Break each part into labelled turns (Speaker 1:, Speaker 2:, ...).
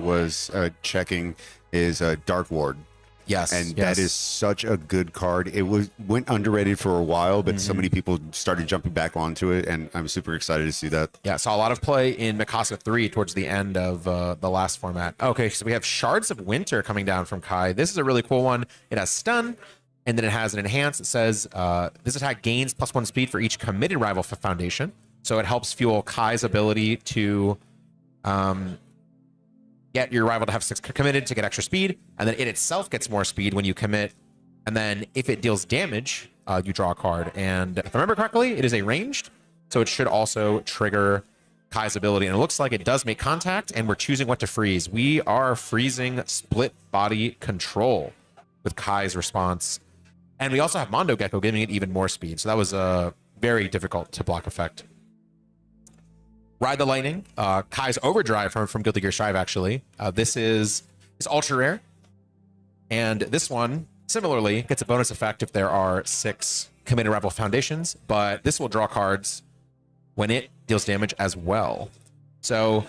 Speaker 1: was checking is Dark Ward.
Speaker 2: Yes,
Speaker 1: and that is such a good card. It went underrated for a while, but so many people started jumping back onto it, and I'm super excited to see that.
Speaker 2: Yeah, saw a lot of play in Mikasa 3 towards the end of the last format. Okay, so we have Shards of Winter coming down from Kai. This is a really cool one. It has stun, and then it has an enhance. It says this attack gains +1 speed for each committed rival foundation. So it helps fuel Kai's ability to get your rival to have 6 committed to get extra speed, and then it itself gets more speed when you commit. And then if it deals damage, you draw a card. And if I remember correctly, it is a ranged, so it should also trigger Kai's ability. And it looks like it does make contact, and we're choosing what to freeze. We are freezing split body control with Kai's response. And we also have Mondo Gecko giving it even more speed. So that was a very difficult to block effect. Ride the Lightning, Kai's Overdrive from Guilty Gear Strive, actually. This is ultra rare. And this one, similarly, gets a bonus effect if there are 6 committed rival foundations, but this will draw cards when it deals damage as well. So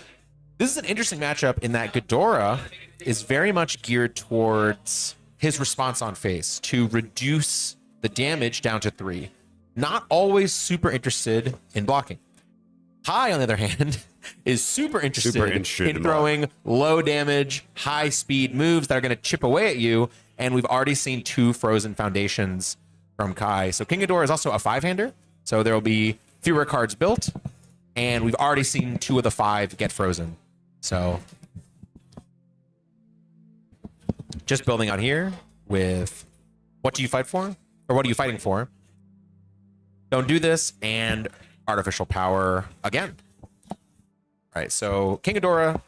Speaker 2: this is an interesting matchup in that Ghidorah is very much geared towards his response on face to reduce the damage down to 3. Not always super interested in blocking. Kai, on the other hand, is super interested in throwing low damage, high speed moves that are going to chip away at you. And we've already seen 2 frozen foundations from Kai. So King Ghidorah is also a 5-hander. So there will be fewer cards built. And we've already seen 2 of the 5 get frozen. So just building out here with what do you fight for? Or what are you fighting for? Don't do this. And Artificial Power again. All right, so King Ghidorah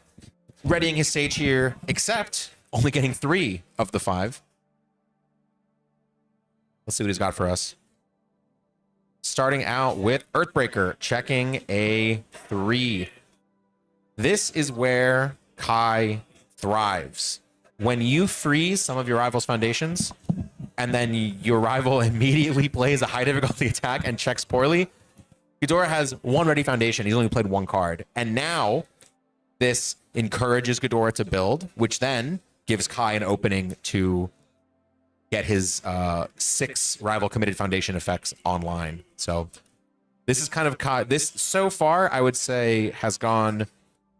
Speaker 2: readying his stage here, except only getting 3 of the 5. Let's see what he's got for us. Starting out with Earthbreaker, checking a 3. This is where Kai thrives. When you freeze some of your rival's foundations, and then your rival immediately plays a high difficulty attack and checks poorly, Ghidorah has 1 ready foundation. He's only played 1 card. And now this encourages Ghidorah to build, which then gives Kai an opening to get his 6 rival committed foundation effects online. So this is kind of Kai. This, so far, I would say, has gone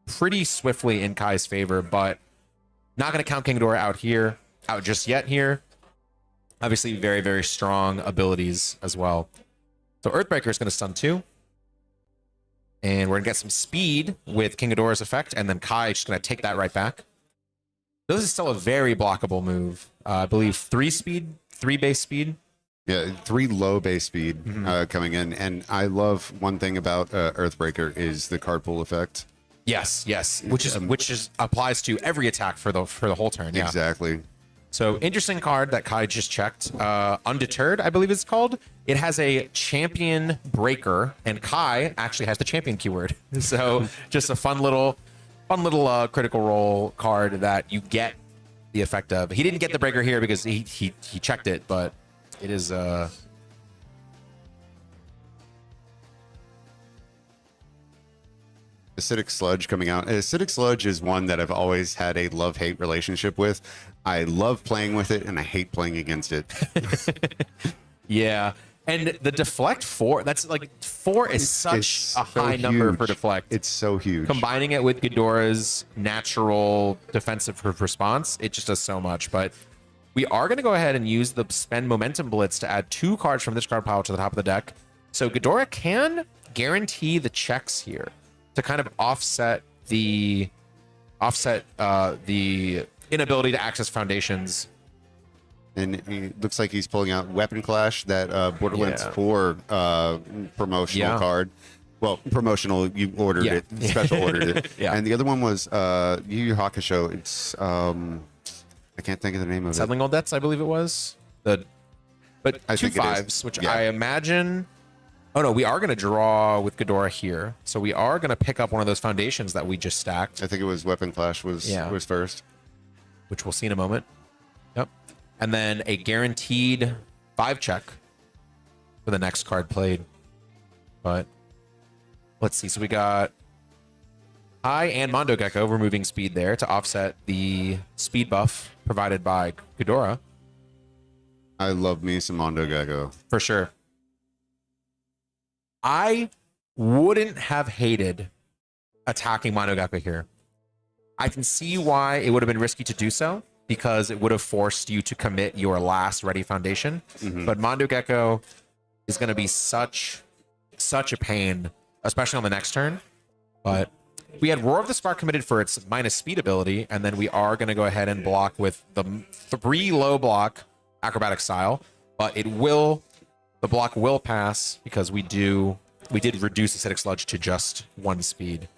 Speaker 2: pretty swiftly in Kai's favor, but not going to count King Ghidorah out just yet here. Obviously, very, very strong abilities as well. So Earthbreaker is going to stun 2. And we're going to get some speed with King Ghidorah's effect, and then Kai is just going to take that right back. This is still a very blockable move. I believe 3 base speed.
Speaker 1: Yeah, 3 low base speed coming in. And I love one thing about Earthbreaker is the card pool effect.
Speaker 2: Yes, which applies to every attack for the whole turn. Yeah.
Speaker 1: Exactly.
Speaker 2: So interesting card that Kai just checked. Undeterred, I believe it's called. It has a champion breaker, and Kai actually has the champion keyword. So just a fun little critical role card that you get the effect of. He didn't get the breaker here because he checked it, but it is
Speaker 1: Acidic Sludge coming out. Acidic Sludge is one that I've always had a love-hate relationship with. I love playing with it, and I hate playing against it.
Speaker 2: Yeah. And the deflect 4, that's like 4 is such a high number for deflect.
Speaker 1: It's so huge.
Speaker 2: Combining it with Ghidorah's natural defensive response, it just does so much. But we are going to go ahead and use the Spend Momentum Blitz to add 2 cards from this card pile to the top of the deck. So Ghidorah can guarantee the checks here to kind of offset the inability to access foundations.
Speaker 1: And it looks like he's pulling out Weapon Clash, that Borderlands 4 promotional card. Well, promotional, you ordered it, special ordered it. And the other one was Yu Yu Hakusho. It's, I can't think of the name of
Speaker 2: Settling All Debts, I believe it was. But 2 5s, which I imagine... Oh, no, we are going to draw with Ghidorah here. So we are going to pick up one of those foundations that we just stacked.
Speaker 1: I think it was Weapon Clash was first.
Speaker 2: Which we'll see in a moment. Yep. And then a guaranteed 5 check for the next card played. But let's see. So we got Kai and Mondo Gecko removing speed there to offset the speed buff provided by Ghidorah.
Speaker 1: I love me some Mondo Gecko.
Speaker 2: For sure. I wouldn't have hated attacking Mondo Gecko here. I can see why it would have been risky to do so, because it would have forced you to commit your last ready foundation. But Mondo Gecko is going to be such a pain, especially on the next turn. But we had Roar of the Spark committed for its minus speed ability, and then we are going to go ahead and block with the 3 low block acrobatic style, but the block will pass because we did reduce Acidic Sludge to just 1 speed.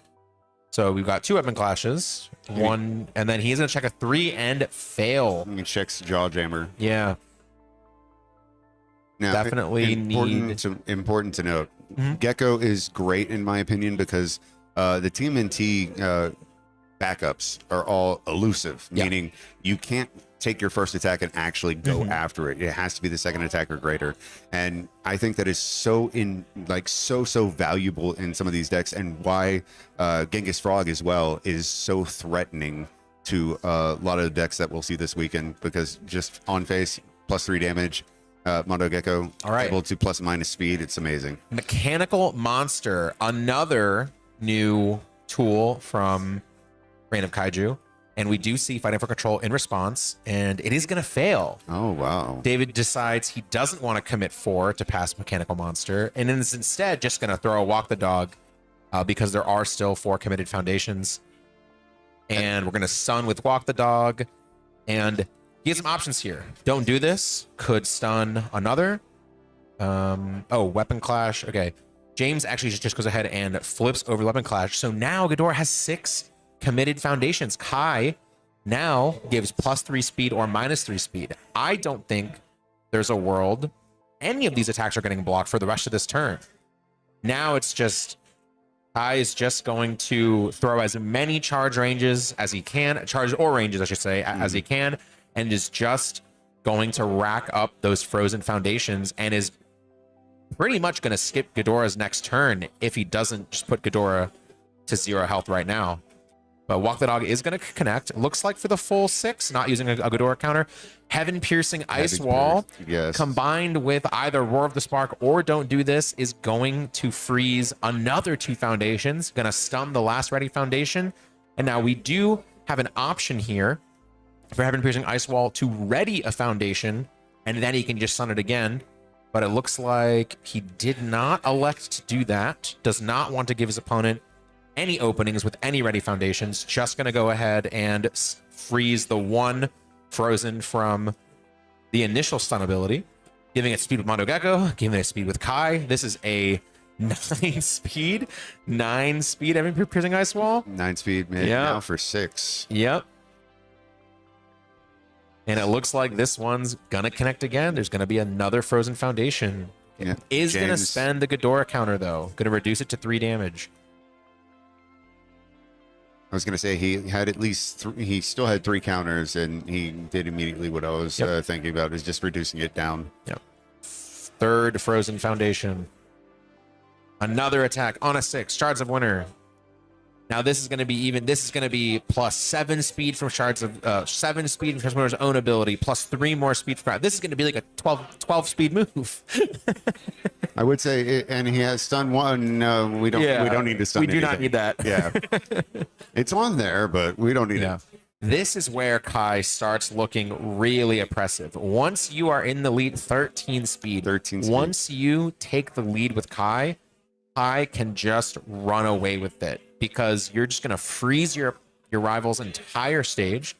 Speaker 2: So we've got 2 weapon clashes, 1, and then he's going to check a 3 and fail.
Speaker 1: He checks Jaw Jammer.
Speaker 2: Yeah.
Speaker 1: Now,
Speaker 2: Definitely
Speaker 1: important to note, Gecko is great in my opinion because the TMNT backups are all elusive, meaning you can't take your first attack and actually go after it. It has to be the second attack or greater. And I think that is so valuable in some of these decks, and why Genghis Frog as well is so threatening to a lot of the decks that we'll see this weekend, because just on face, +3 damage, Mondo Gecko, able to plus and minus speed. It's amazing.
Speaker 2: Mechanical Monster, another new tool from Reign of Kaiju. And we do see Fighting for Control in response, and it is going to fail.
Speaker 1: Oh, wow.
Speaker 2: David decides he doesn't want to commit 4 to pass Mechanical Monster, and is instead just going to throw a Walk the Dog because there are still 4 committed foundations. And we're going to stun with Walk the Dog, and he has some options here. Don't do this. Could stun another. Weapon Clash. Okay. James actually just goes ahead and flips over Weapon Clash. So now Ghidorah has 6 committed foundations. Kai now gives +3 speed or -3 speed. I don't think there's a world any of these attacks are getting blocked for the rest of this turn. Now it's just Kai is just going to throw as many charge ranges as he can, charges or ranges, I should say, as he can, and is just going to rack up those frozen foundations, and is pretty much going to skip Ghidorah's next turn if he doesn't just put Ghidorah to 0 health right now. But Walk the Dog is going to connect. It looks like for the full 6, not using a Ghidorah counter. Heaven Piercing Ice Wall, combined with either Roar of the Spark or Don't Do This, is going to freeze another 2 foundations, going to stun the last ready foundation. And now we do have an option here for Heaven Piercing Ice Wall to ready a foundation, and then he can just stun it again. But it looks like he did not elect to do that, does not want to give his opponent any openings with any ready foundations, just going to go ahead and freeze the 1 frozen from the initial stun ability, giving it speed with Mondo Gecko, giving it speed with Kai. This is a 9 speed Heaven Piercing Ice Wall.
Speaker 1: 9 speed, man. Now for 6.
Speaker 2: Yep. And it looks like this one's going to connect again. There's going to be another frozen foundation.
Speaker 1: Yeah.
Speaker 2: Is going to spend the Ghidorah counter, though. Going to reduce it to 3 damage.
Speaker 1: I was going to say he had at least he still had 3 counters, and he did immediately what I was thinking about, is just reducing it down.
Speaker 2: Yep. 3rd frozen foundation. Another attack on a 6. Shards of Winter. Now this is going to be even. This is going to be +7 speed from Shards of 7 speed from Shards of Winter's own ability, +3 more speed from. This is going to be like a 12 speed move.
Speaker 1: I would say, and he has stun 1. We don't need to stun.
Speaker 2: We do not need that.
Speaker 1: Yeah, it's on there, but we don't need it.
Speaker 2: This is where Kai starts looking really oppressive. Once you are in the lead, 13 speed. 13 speed. Once you take the lead with Kai, Kai can just run away with it, because you're just going to freeze your rival's entire stage.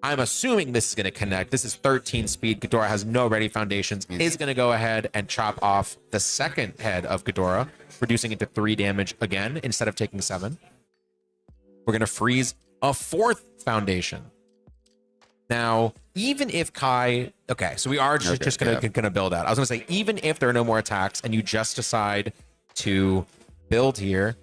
Speaker 2: I'm assuming this is going to connect. This is 13 speed. Ghidorah has no ready foundations. Is going to go ahead and chop off the second head of Ghidorah, reducing it to 3 damage again instead of taking 7. We're going to freeze a 4th foundation. Now, even if Kai... Okay, so we are just going to build out. I was going to say, even if there are no more attacks and you just decide to build here,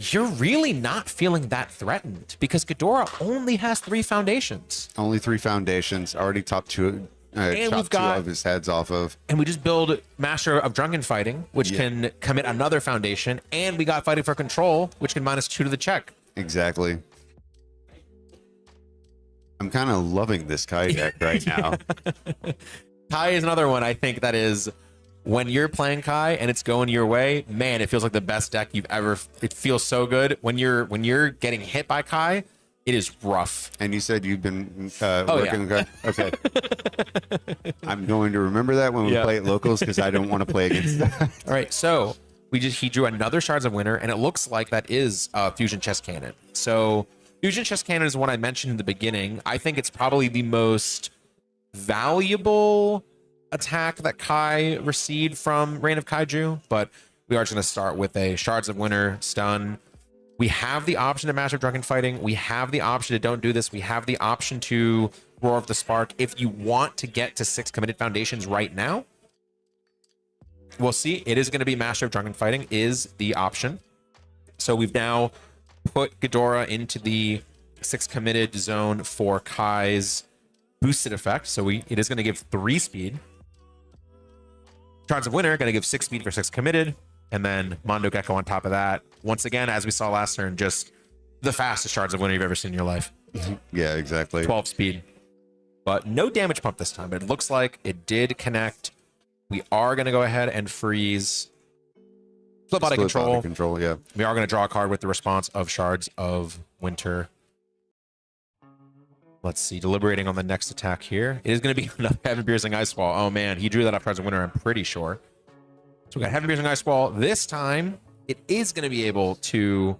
Speaker 2: you're really not feeling that threatened, because Ghidorah only has 3 foundations.
Speaker 1: Only 3 foundations. Already top 2. Chopped 2 of his heads off of.
Speaker 2: And we just build Master of Drunken Fighting, which can commit another foundation. And we got Fighting for Control, which can -2 to the check.
Speaker 1: exactly. I'm kind of loving this Kai deck right now.
Speaker 2: Kai is another one I think that is, when you're playing Kai and it's going your way, man, it feels like the best deck you've ever. It feels so good when you're getting hit by Kai. It is rough.
Speaker 1: And you said you've been working with Kai. Okay. I'm going to remember that when we play at locals because I don't want to play against that.
Speaker 2: All right, so he drew another Shards of Winter, and it looks like that is Fusion Chest Cannon. So Fusion Chest Cannon is one I mentioned in the beginning. I think it's probably the most valuable attack that Kai received from Reign of Kaiju, but we are just going to start with a Shards of Winter stun. We have the option to Master Drunken Fighting. We have the option to Don't Do This. We have the option to Roar of the Spark. If you want to get to 6 committed foundations right now, we'll see. It is going to be Master of Drunken Fighting is the option. So we've now put Ghidorah into the 6 committed zone for Kai's boosted effect. So it is going to give 3 speed. Shards of Winter going to give 6 speed for 6 committed. And then Mondo Gecko on top of that. Once again, as we saw last turn, just the fastest Shards of Winter you've ever seen in your life.
Speaker 1: Yeah, exactly.
Speaker 2: 12 speed. But no damage pump this time. But it looks like it did connect. We are going to go ahead and freeze. Flip out of control.
Speaker 1: Yeah.
Speaker 2: We are going to draw a card with the response of Shards of Winter. Let's see. Deliberating on the next attack here. It is going to be another Heaven Piercing Ice Wall. Oh, man. He drew that off Shards of Winter, I'm pretty sure. So we got Heaven Piercing Ice Wall. This time, it is going to be able to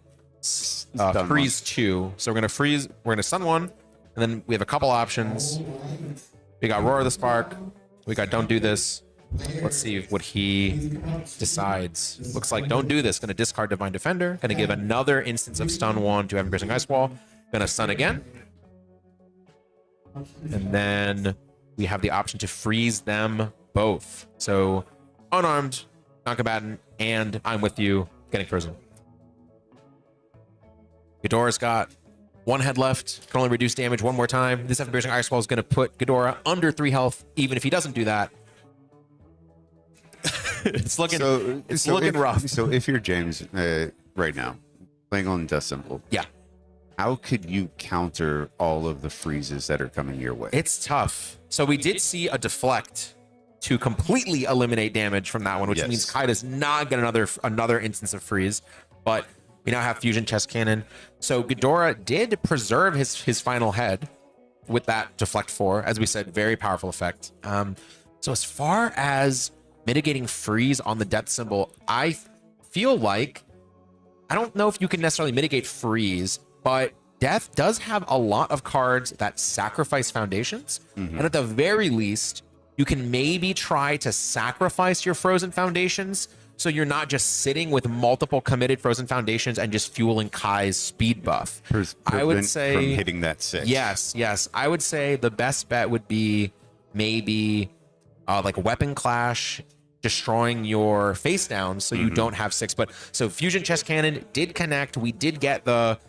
Speaker 2: freeze 2. So we're going to freeze. We're going to stun 1. And then we have a couple options. We got Roar of the Spark. We got Don't Do This. Let's see what he decides. Looks like Don't Do This. Going to discard Divine Defender. Going to give another instance of stun 1 to Heaven Piercing Ice Wall. Going to stun again. And then we have the option to freeze them both. So unarmed, non-combatant, and I'm with you, getting frozen. Ghidorah's got 1 head left. Can only reduce damage 1 more time. This Heaven Piercing Ice Wall is going to put Ghidorah under 3 health, even if he doesn't do that. It's looking rough.
Speaker 1: So if you're James right now, playing on Death Symbol,
Speaker 2: yeah,
Speaker 1: how could you counter all of the freezes that are coming your way?
Speaker 2: It's tough. So we did see a deflect to completely eliminate damage from that one, which means Kai does not get another instance of freeze. But we now have Fusion Chest Cannon. So Ghidorah did preserve his final head with that deflect 4. As we said, very powerful effect. So as far as mitigating freeze on the Death Symbol, I feel like, I don't know if you can necessarily mitigate freeze, but Death does have a lot of cards that sacrifice foundations. And at the very least, you can maybe try to sacrifice your frozen foundations so you're not just sitting with multiple committed frozen foundations and just fueling Kai's speed buff. I would say
Speaker 1: from hitting that 6.
Speaker 2: Yes. I would say the best bet would be maybe like Weapon Clash, destroying your face down so you don't have 6. But so Fusion Chest Cannon did connect. We did get the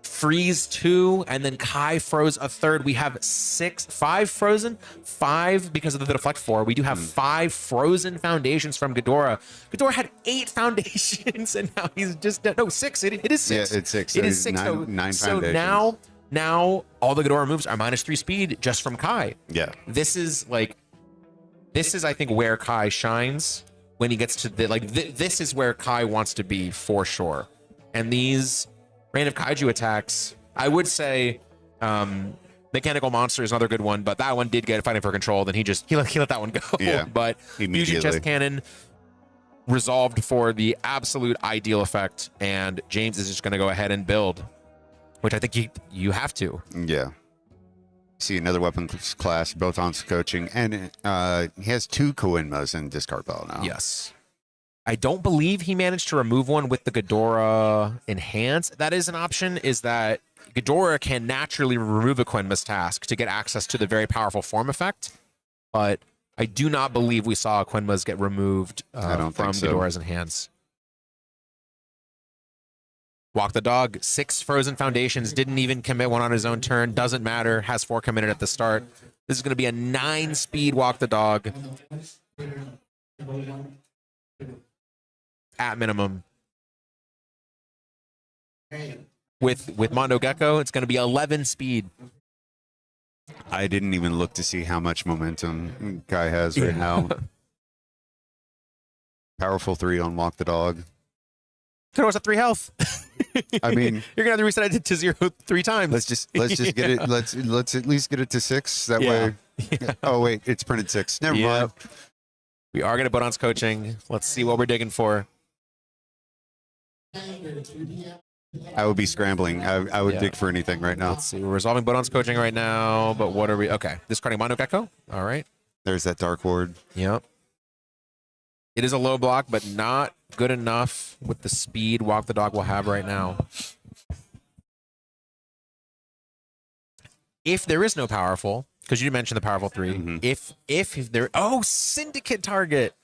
Speaker 2: freeze 2, and then Kai froze a 3rd. We have 5 frozen, 5 because of the deflect 4. We do have 5 frozen foundations from Ghidorah. Ghidorah had 8 foundations, and now he's just 6. It is 6.
Speaker 1: Yeah, it's 6.
Speaker 2: It is 6.
Speaker 1: Nine
Speaker 2: so
Speaker 1: foundations.
Speaker 2: now all the Ghidorah moves are -3 speed just from Kai.
Speaker 1: Yeah.
Speaker 2: This is I think where Kai shines when he gets to this is where Kai wants to be for sure. And these Reign of Kaiju attacks, I would say Mechanical Monster is another good one, but that one did get Fighting for Control, then he let that one go.
Speaker 1: Yeah,
Speaker 2: but Fusion Chest Cannon resolved for the absolute ideal effect, and James is just going to go ahead and build, which I think you have to.
Speaker 1: Yeah. See another weapon class, both on coaching, and he has 2 Koenmas in discard pile now.
Speaker 2: Yes. I don't believe he managed to remove one with the Ghidorah Enhance. That is an option, is that Ghidorah can naturally remove a Koenma's task to get access to the very powerful form effect, but I do not believe we saw Koenma's get removed from Ghidorah's Enhance. Walk the Dog, 6 frozen foundations, didn't even commit one on his own turn, doesn't matter, has 4 committed at the start. This is going to be a 9 speed Walk the Dog. At minimum. with Mondo Gecko, it's going to be 11 speed.
Speaker 1: I didn't even look to see how much momentum Kai has right now. Powerful 3 on Walk the Dog.
Speaker 2: Could always have 3 health.
Speaker 1: I mean,
Speaker 2: you're gonna have to reset it to 0 3 times.
Speaker 1: Let's just get it. Let's at least get it to 6. That way. Yeah. Oh wait, it's printed 6. Never mind.
Speaker 2: We are gonna Bodon's coaching. Let's see what we're digging for.
Speaker 1: I would be scrambling. I would dig for anything right now.
Speaker 2: Let's see. We're resolving Bodon's coaching right now, but what are we? Okay, discarding Mono Gecko. All right.
Speaker 1: There's that Dark Ward.
Speaker 2: Yep. It is a low block, but not good enough with the speed Walk the Dog will have right now. If there is no powerful, because you mentioned the powerful 3, if there, Syndicate target.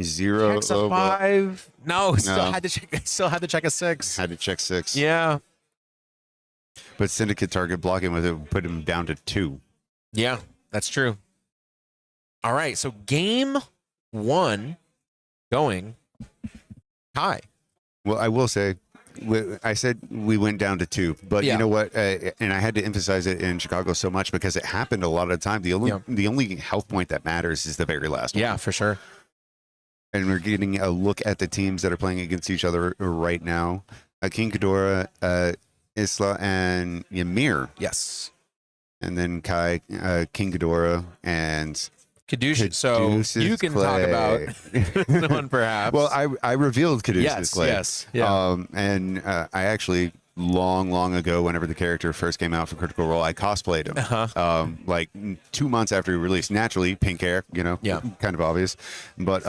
Speaker 1: 0
Speaker 2: checks a 5. No, still had to check a 6.
Speaker 1: Had to check 6.
Speaker 2: Yeah.
Speaker 1: But Syndicate target blocking with it would put him down to 2.
Speaker 2: Yeah, that's true. All right, so game 1 going high.
Speaker 1: Well, I will say, I said we went down to 2, but you know what? And I had to emphasize it in Chicago so much because it happened a lot of the time. The only health point that matters is the very last one.
Speaker 2: Yeah, for sure.
Speaker 1: And we're getting a look at the teams that are playing against each other right now. King Ghidorah, Isla, and Ymir.
Speaker 2: Yes.
Speaker 1: And then Kai, King Ghidorah, and
Speaker 2: Caduceus. So you can talk about someone perhaps.
Speaker 1: Well, I revealed Caduceus Clay.
Speaker 2: Yes. Yeah.
Speaker 1: And I actually long ago, whenever the character first came out for Critical Role, I cosplayed him. Like 2 months after he released. Naturally, pink hair, kind of obvious. But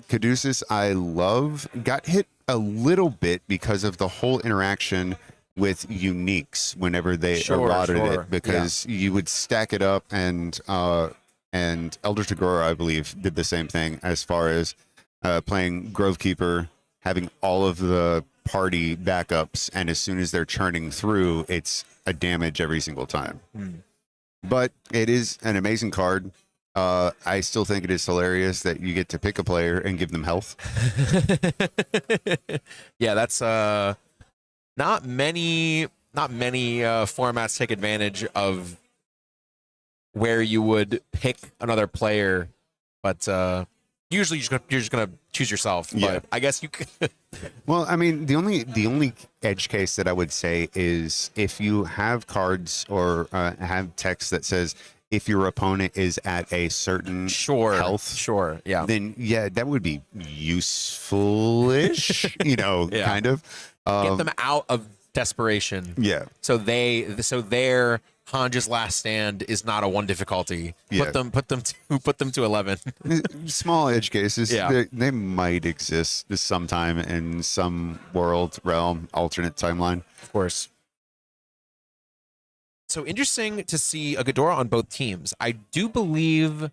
Speaker 1: Caduceus, I love. Got hit a little bit because of the whole interaction with uniques whenever they allotted it, because you would stack it up, and Elder Tagora, I believe, did the same thing as far as playing Grovekeeper, having all of the party backups, and as soon as they're churning through, it's a damage every single time. But it is an amazing card. I still think it is hilarious that you get to pick a player and give them health.
Speaker 2: Yeah, that's not many formats take advantage of where you would pick another player, but usually you're just gonna choose yourself. But I guess you could.
Speaker 1: Well, I mean, the only edge case that I would say is if you have cards or have text that says if your opponent is at a certain health, then that would be useful-ish, kind of.
Speaker 2: Get them out of desperation.
Speaker 1: Yeah.
Speaker 2: So their Hanja's last stand is not a 1 difficulty.
Speaker 1: Yeah.
Speaker 2: Put them to 11.
Speaker 1: Small edge cases. Yeah. They might exist sometime in some world, realm, alternate timeline.
Speaker 2: Of course. So interesting to see a Ghidorah on both teams. I do believe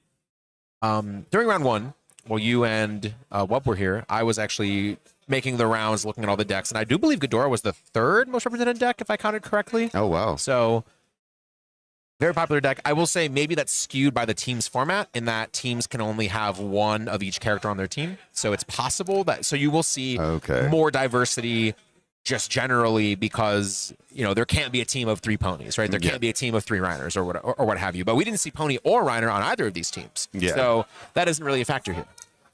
Speaker 2: during round 1, while you and Wub were here, I was actually making the rounds, looking at all the decks, and I do believe Ghidorah was the 3rd most represented deck, if I counted correctly.
Speaker 1: Oh, wow.
Speaker 2: So very popular deck. I will say maybe that's skewed by the team's format in that teams can only have 1 of each character on their team. So it's possible that, so you will see more diversity just generally because, there can't be a team of 3 ponies, right? There can't be a team of 3 Rhiners or what have you. But we didn't see pony or Reiner on either of these teams. Yeah. So that isn't really a factor here.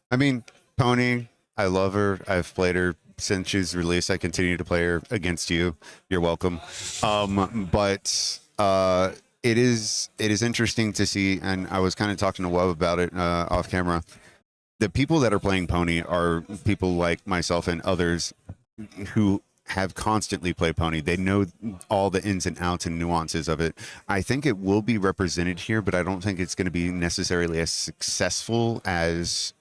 Speaker 1: I mean, pony, I love her. I've played her since she's released. I continue to play her against you. You're welcome. But it is interesting to see, and I was kind of talking to Wub about it off camera. The people that are playing pony are people like myself and others who have constantly played pony. They know all the ins and outs and nuances of it. I think it will be represented here, but I don't think it's going to be necessarily as successful as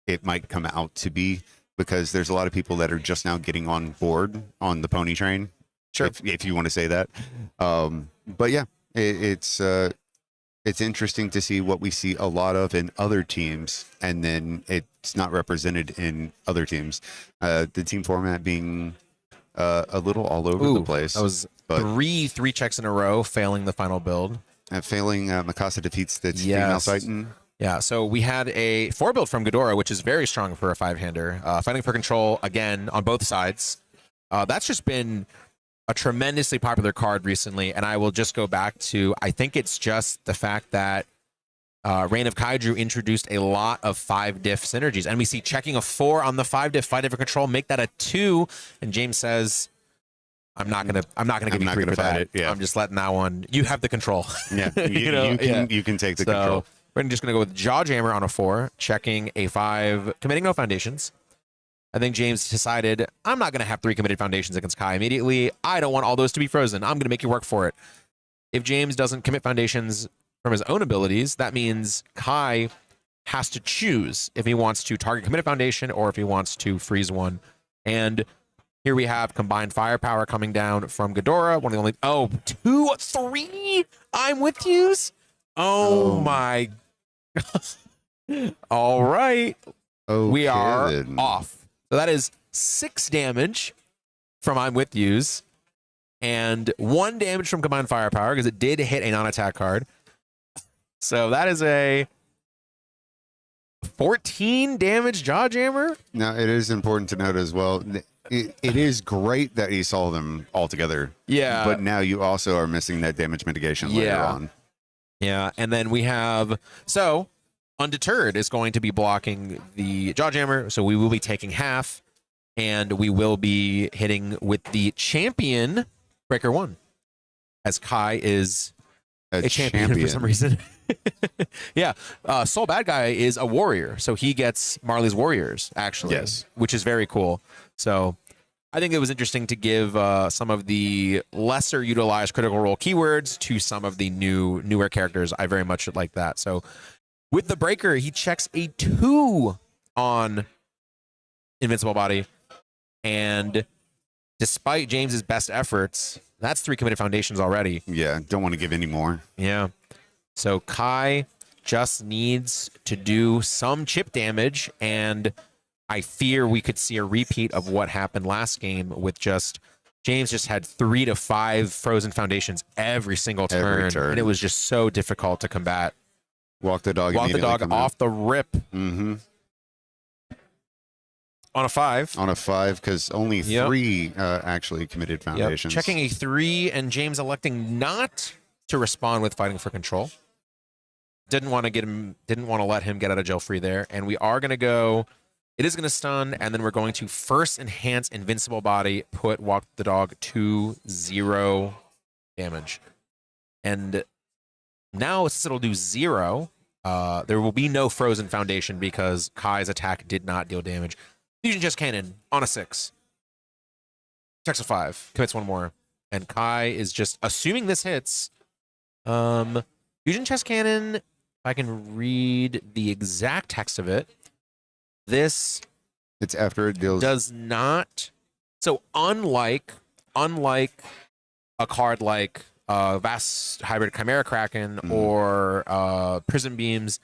Speaker 1: it might come out to be, because there's a lot of people that are just now getting on board on the pony train. Sure. If you want to say that. But yeah, it's interesting to see what we see a lot of in other teams, and then it's not represented in other teams. The team format being a little all over the place.
Speaker 2: That was 3 checks in a row, failing the final build.
Speaker 1: Failing Mikasa defeats the female Titan.
Speaker 2: Yeah, so we had a 4 build from Ghidorah, which is very strong for a 5-hander. Fighting for control, again, on both sides. That's just been a tremendously popular card recently, and I will just go back to, I think it's just the fact that Reign of Kaiju introduced a lot of 5-diff synergies, and we see checking a 4 on the 5-diff, 5-diff control, make that a 2, and James says, I'm not gonna give you 3 for that.
Speaker 1: Yeah.
Speaker 2: I'm just letting that one. You have the control.
Speaker 1: Yeah, you can take the control.
Speaker 2: We're just gonna go with Jawjammer on a 4, checking a 5, committing no foundations. I think James decided, I'm not gonna have 3 committed foundations against Kai immediately. I don't want all those to be frozen. I'm gonna make you work for it. If James doesn't commit foundations from his own abilities, that means Kai has to choose if he wants to target committed foundation or if he wants to freeze one. And here we have combined firepower coming down from Ghidorah. One of the only 2, 3 I'm with yous. Oh my. All right.
Speaker 1: Okay,
Speaker 2: we are off. So that is 6 damage from I'm with yous and 1 damage from combined firepower because it did hit a non-attack card. So that is a 14 damage Jawjammer.
Speaker 1: Now, it is important to note as well, it is great that he saw them all together.
Speaker 2: Yeah.
Speaker 1: But now you also are missing that damage mitigation later on.
Speaker 2: Yeah, and then we have... So, Undeterred is going to be blocking the Jawjammer, so we will be taking half, and we will be hitting with the Champion Breaker 1, as Kai is a champion for some reason. Yeah, Soul Bad Guy is a warrior, so he gets Marley's Warriors, actually.
Speaker 1: Yes.
Speaker 2: Which is very cool. So I think it was interesting to give some of the lesser utilized Critical Role keywords to some of the newer characters. I very much like that. So with the Breaker, he checks a 2 on Invincible Body, and despite James's best efforts, that's 3 committed foundations already.
Speaker 1: Yeah, don't want to give any more.
Speaker 2: Yeah. So Kai just needs to do some chip damage, and I fear we could see a repeat of what happened last game with just James just had 3 to 5 frozen foundations every single turn, and it was just so difficult to combat.
Speaker 1: Walk the dog
Speaker 2: off the rip.
Speaker 1: Mm-hmm.
Speaker 2: On a 5.
Speaker 1: On a 5, because only 3 actually committed foundations.
Speaker 2: Checking a 3, and James electing not to respond with fighting for control. Didn't want to let him get out of jail free there. And we are going to go, it is going to stun, and then we're going to first enhance Invincible Body, put Walk the Dog to 0 damage. And now, since it'll do 0, there will be no frozen foundation because Kai's attack did not deal damage. Fusion Chest Cannon on a 6. Checks a 5, commits 1 more. And Kai is just assuming this hits. Fusion Chest Cannon, if I can read the exact text of it, it's
Speaker 1: after it deals.
Speaker 2: Does not. So unlike a card like Vast Hybrid Chimera Kraken or Prism Beams,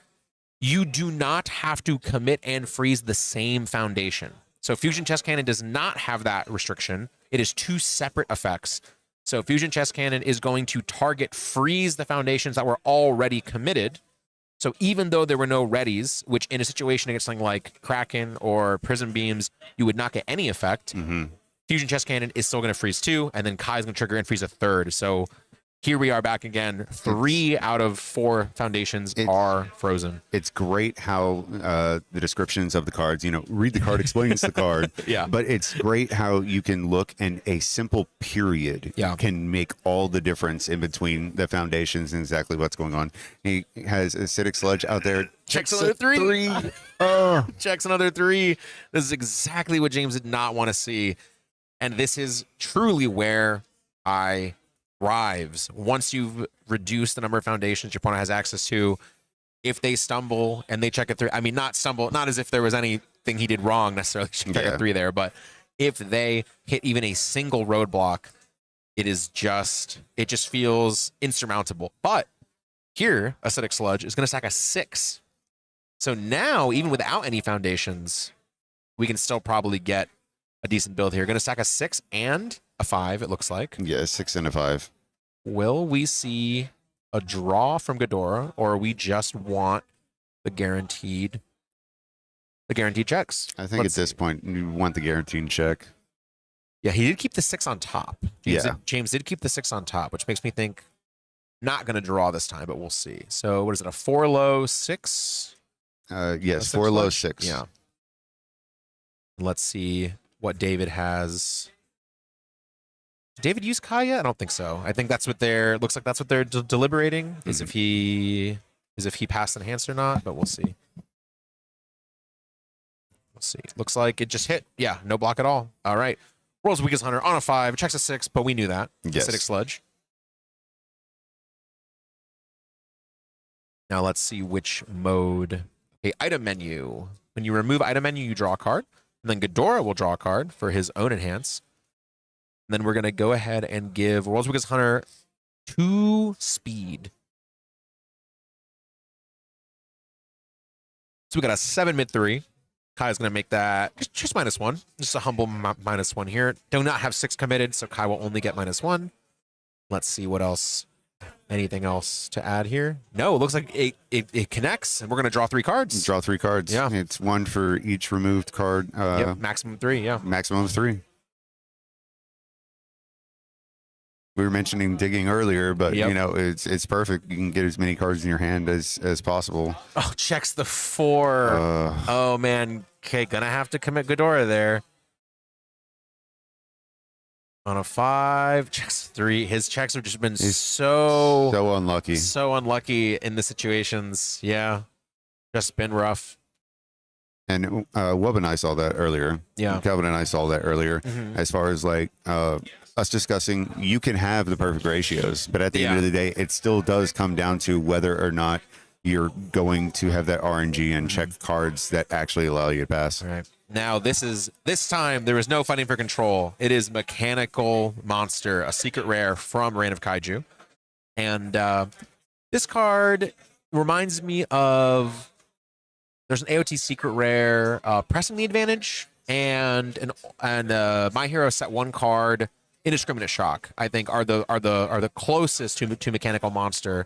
Speaker 2: you do not have to commit and freeze the same foundation. So Fusion Chest Cannon does not have that restriction. It is 2 separate effects. So Fusion Chest Cannon is going to target freeze the foundations that were already committed. So even though there were no readies, which in a situation against something like Kraken or Prism Beams, you would not get any effect, Fusion Chest Cannon is still going to freeze 2, and then Kai's going to trigger and freeze a 3rd. So here we are back again. 3 out of 4 foundations are frozen.
Speaker 1: It's great how the descriptions of the cards, read the card explains the card.
Speaker 2: Yeah.
Speaker 1: But it's great how you can look and a simple period can make all the difference in between the foundations and exactly what's going on. He has Acidic Sludge out there.
Speaker 2: Checks another 3. Checks another 3. This is exactly what James did not want to see. And this is truly where I thrives. Once you've reduced the number of foundations your opponent has access to, if they stumble and they check a 3, I mean, not as if there was anything he did wrong necessarily, check a 3 there, but if they hit even a single roadblock, it just feels insurmountable. But here, Acidic Sludge is going to stack a 6. So now, even without any foundations, we can still probably get a decent build here. Going to stack a 6 and a 5, it looks like.
Speaker 1: Yeah, 6 and a 5.
Speaker 2: Will we see a draw from Ghidorah, or we just want the guaranteed checks?
Speaker 1: I think at this point, you want the guaranteed check.
Speaker 2: Yeah, he did keep the 6 on top.
Speaker 1: Yeah.
Speaker 2: James did keep the 6 on top, which makes me think not going to draw this time, but we'll see. So what is it, a 4 low 6?
Speaker 1: Yes, 4 low 6.
Speaker 2: Yeah. Let's see what David has. Did David use Kai yet? I don't think so. I think that's what looks like that's what they're deliberating, is if he passed enhanced or not, but we'll see. We'll see. Looks like it just hit. Yeah, no block at all. All right. World's Weakest Hunter on a 5, checks a 6, but we knew that.
Speaker 1: Yes.
Speaker 2: Acidic Sludge. Now let's see which mode. Okay, item menu. When you remove item menu, you draw a card. And then Ghidorah will draw a card for his own enhance. And then we're going to go ahead and give World's Weakest Hunter 2 speed. So we got a 7 mid 3. Kai's going to make that just -1. Just a humble -1 here. Do not have 6 committed, so Kai will only get -1. Let's see what else. Anything else to add here? No, it looks like it connects, and we're going to draw 3 cards.
Speaker 1: Draw 3 cards.
Speaker 2: Yeah.
Speaker 1: It's 1 for each removed card.
Speaker 2: Yep, maximum 3, yeah.
Speaker 1: Maximum of 3. We were mentioning digging earlier, but you know, it's perfect. You can get as many cards in your hand as possible.
Speaker 2: Oh, checks the 4. Oh man, okay, gonna have to commit Ghidorah there. On a 5, checks 3. His checks have just been so
Speaker 1: unlucky.
Speaker 2: So unlucky in the situations. Yeah, just been rough.
Speaker 1: And Wub and I saw that earlier.
Speaker 2: Yeah,
Speaker 1: Calvin and I saw that earlier. As far as like us discussing, you can have the perfect ratios, but at the end of the day, it still does come down to whether or not you're going to have that RNG and check cards that actually allow you to pass.
Speaker 2: All right. Now this time there is no fighting for control. It is Mechanical Monster, a secret rare from Reign of Kaiju, and this card reminds me of there's an AOT secret rare, Pressing the Advantage, and My Hero set 1 card. Indiscriminate Shock, I think, are the closest to Mechanical Monster,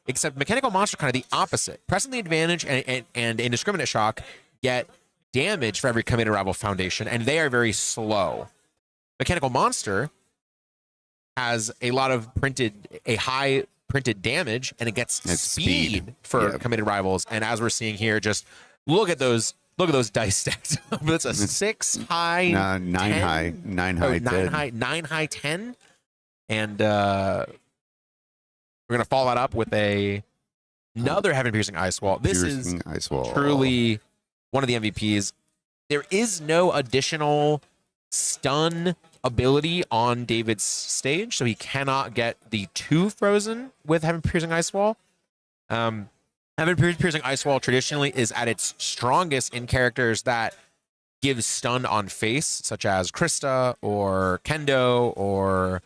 Speaker 2: except Mechanical Monster kind of the opposite. Pressing the Advantage and Indiscriminate Shock get damage for every committed rival foundation, and they are very slow. Mechanical Monster has a high printed damage, and it gets speed for committed rivals. And as we're seeing here, just look at those dice stacks. It's a 6 high,
Speaker 1: 9 high, 9 high,
Speaker 2: 9 high 10, and we're gonna follow that up with another Heaven Piercing Ice Wall. This is truly one of the MVPs. There is no additional stun ability on David's stage, so he cannot get the 2 frozen with Heaven Piercing Ice Wall. Heaven Piercing Ice Wall traditionally is at its strongest in characters that give stun on face, such as Krista or Kendo or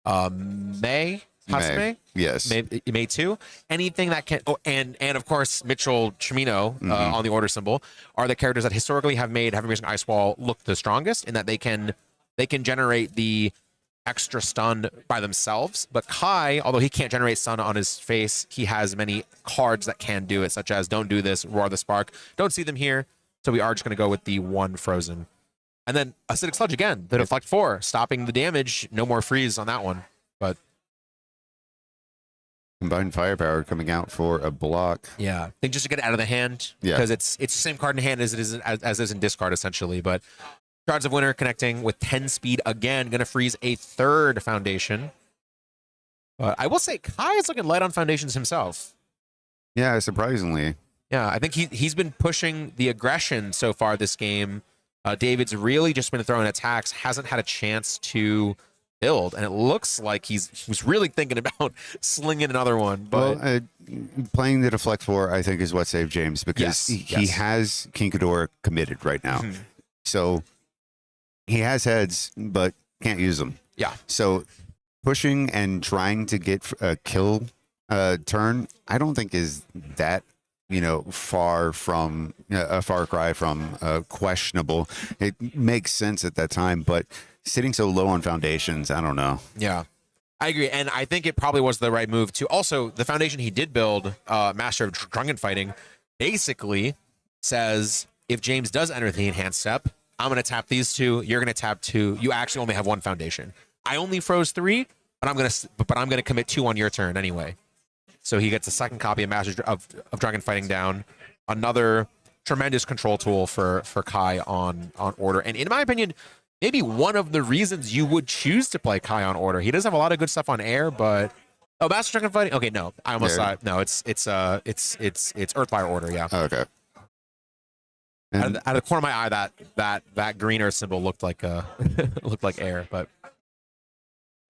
Speaker 2: May. Hasame?
Speaker 1: Yes.
Speaker 2: May too. Anything that can, and of course Mitchell Chimino on the order symbol are the characters that historically have made Heaven Piercing Ice Wall look the strongest in that they can generate the extra stun by themselves. But Kai, although he can't generate stun on his face, he has many cards that can do it, such as Don't Do This, Roar the Spark. Don't see them here, so we are just going to go with the 1 frozen. And then Acidic Sludge again, the Deflect 4, stopping the damage. No more freeze on that one. But
Speaker 1: Combined Firepower coming out for a block.
Speaker 2: Yeah, I think just to get it out of the hand, because it's the same card in hand as it is in discard essentially. But Shards of Winter connecting with 10 speed again, going to freeze a 3rd foundation. But I will say Kai is looking light on foundations himself.
Speaker 1: Yeah, surprisingly.
Speaker 2: Yeah, I think he's been pushing the aggression so far this game. David's really just been throwing attacks, hasn't had a chance to build, and it looks like he was really thinking about slinging another one. But
Speaker 1: playing the Deflect 4, I think, is what saved James, because he has King Ghidorah committed right now. So he has heads, but can't use them.
Speaker 2: Yeah.
Speaker 1: So pushing and trying to get a kill turn, I don't think is that, far from a far cry from questionable. It makes sense at that time, but sitting so low on foundations, I don't know.
Speaker 2: Yeah, I agree. And I think it probably was the right move to also the foundation he did build, Master of Drunken Fighting, basically says if James does enter the enhanced step, I'm going to tap these two. You're going to tap two. You actually only have one foundation. I only froze 3, but I'm going to commit 2 on your turn anyway. So he gets a second copy of Master of Dragon Fighting down. Another tremendous control tool for Kai on order. And in my opinion, maybe one of the reasons you would choose to play Kai on order. He does have a lot of good stuff on air, but Master Dragon Fighting. Okay, no, I almost saw it. No, it's Earthfire order. Yeah.
Speaker 1: Okay.
Speaker 2: Out of the corner of my eye, that green earth symbol looked like looked like air, but I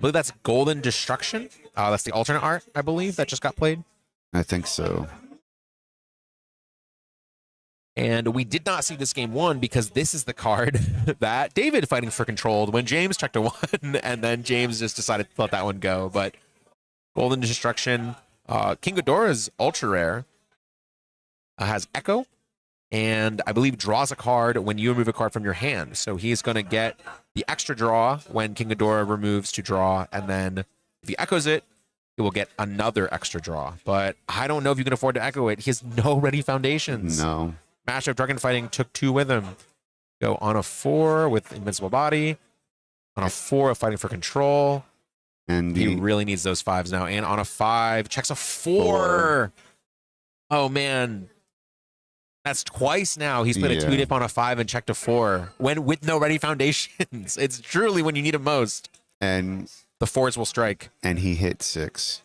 Speaker 2: believe that's Golden Destruction. That's the alternate art, I believe, that just got played.
Speaker 1: I think so.
Speaker 2: And we did not see this game 1 because this is the card that David Fighting for controlled when James checked a 1, and then James just decided to let that one go. But Golden Destruction, King Ghidorah's ultra rare, has Echo, and I believe draws a card when you remove a card from your hand. So he's going to get the extra draw when King Ghidorah removes to draw, and then if he echoes it, he will get another extra draw. But I don't know if you can afford to echo it. He has no ready foundations.
Speaker 1: No.
Speaker 2: Master of Dragon Fighting took 2 with him. Go on a 4 with Invincible Body, on a 4 of Fighting for Control. And he really needs those 5s now. And on a 5, checks a 4. Oh, man. That's twice now. He's put a 2-dip on a 5 and checked a 4 with no ready foundations. It's truly when you need them most.
Speaker 1: And
Speaker 2: the 4s will strike.
Speaker 1: And he hit 6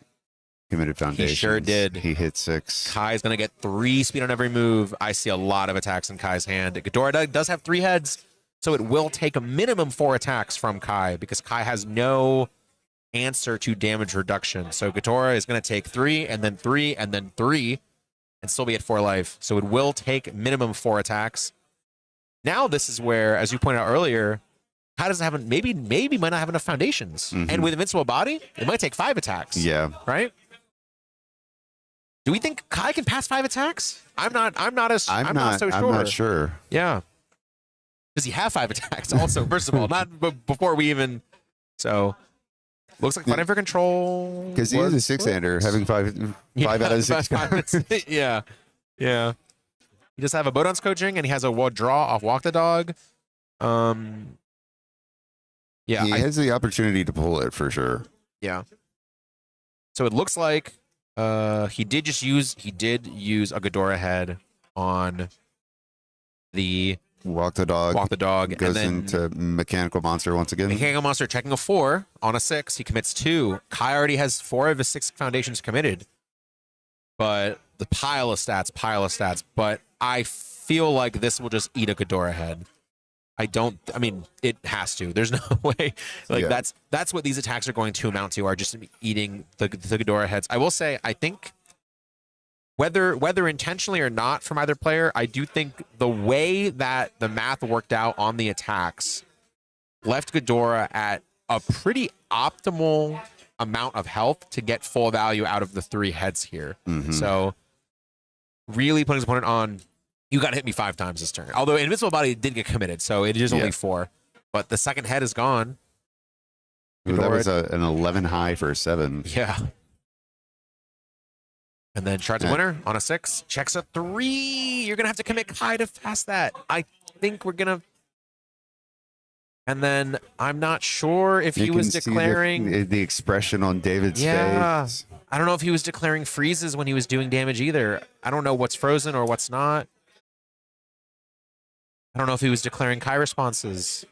Speaker 1: committed foundations.
Speaker 2: He sure did.
Speaker 1: He hit 6.
Speaker 2: Kai's going to get 3 speed on every move. I see a lot of attacks in Kai's hand. Ghidorah does have 3 heads, so it will take a minimum 4 attacks from Kai because Kai has no answer to damage reduction. So Ghidorah is going to take 3 and then 3 and then 3. And still be at 4 life. So it will take minimum 4 attacks. Now this is where, as you pointed out earlier, Kai doesn't have maybe might not have enough foundations. And with Invincible Body, it might take 5 attacks.
Speaker 1: Yeah.
Speaker 2: Right? Do we think Kai can pass 5 attacks? I'm not so sure.
Speaker 1: I'm not sure.
Speaker 2: Yeah. Does he have 5 attacks also? First of all, not before we even. So looks like Fighting for Control.
Speaker 1: Because he is a 6-hander, having 5 out of 6 cards.
Speaker 2: Yeah. He does have a Bodon's coaching, and he has a draw off Walk the Dog. Yeah,
Speaker 1: he has the opportunity to pull it for sure.
Speaker 2: Yeah. So it looks like he did use a Ghidorah head on the
Speaker 1: Walk the Dog. Goes
Speaker 2: and then
Speaker 1: into Mechanical Monster once again.
Speaker 2: Mechanical Monster checking a 4 on a 6. He commits 2. Kai already has 4 of his 6 foundations committed. But the pile of stats. But I feel like this will just eat a Ghidorah head. I mean, it has to. There's no way. That's what these attacks are going to amount to, are just eating the Ghidorah heads. I will say, I think whether intentionally or not from either player, I do think the way that the math worked out on the attacks left Ghidorah at a pretty optimal amount of health to get full value out of the 3 heads here. So really putting his opponent on, you got to hit me 5 times this turn. Although Invincible Body did get committed, so it is only 4. But the second head is gone.
Speaker 1: Ooh, that was an 11 high for a 7.
Speaker 2: Yeah. And then Shard's winner on a 6. Checks a 3. You're going to have to commit Kai to pass that. I think we're going to. And then I'm not sure if he was declaring.
Speaker 1: The expression on David's face.
Speaker 2: I don't know if he was declaring freezes when he was doing damage either. I don't know what's frozen or what's not. I don't know if he was declaring Kai responses.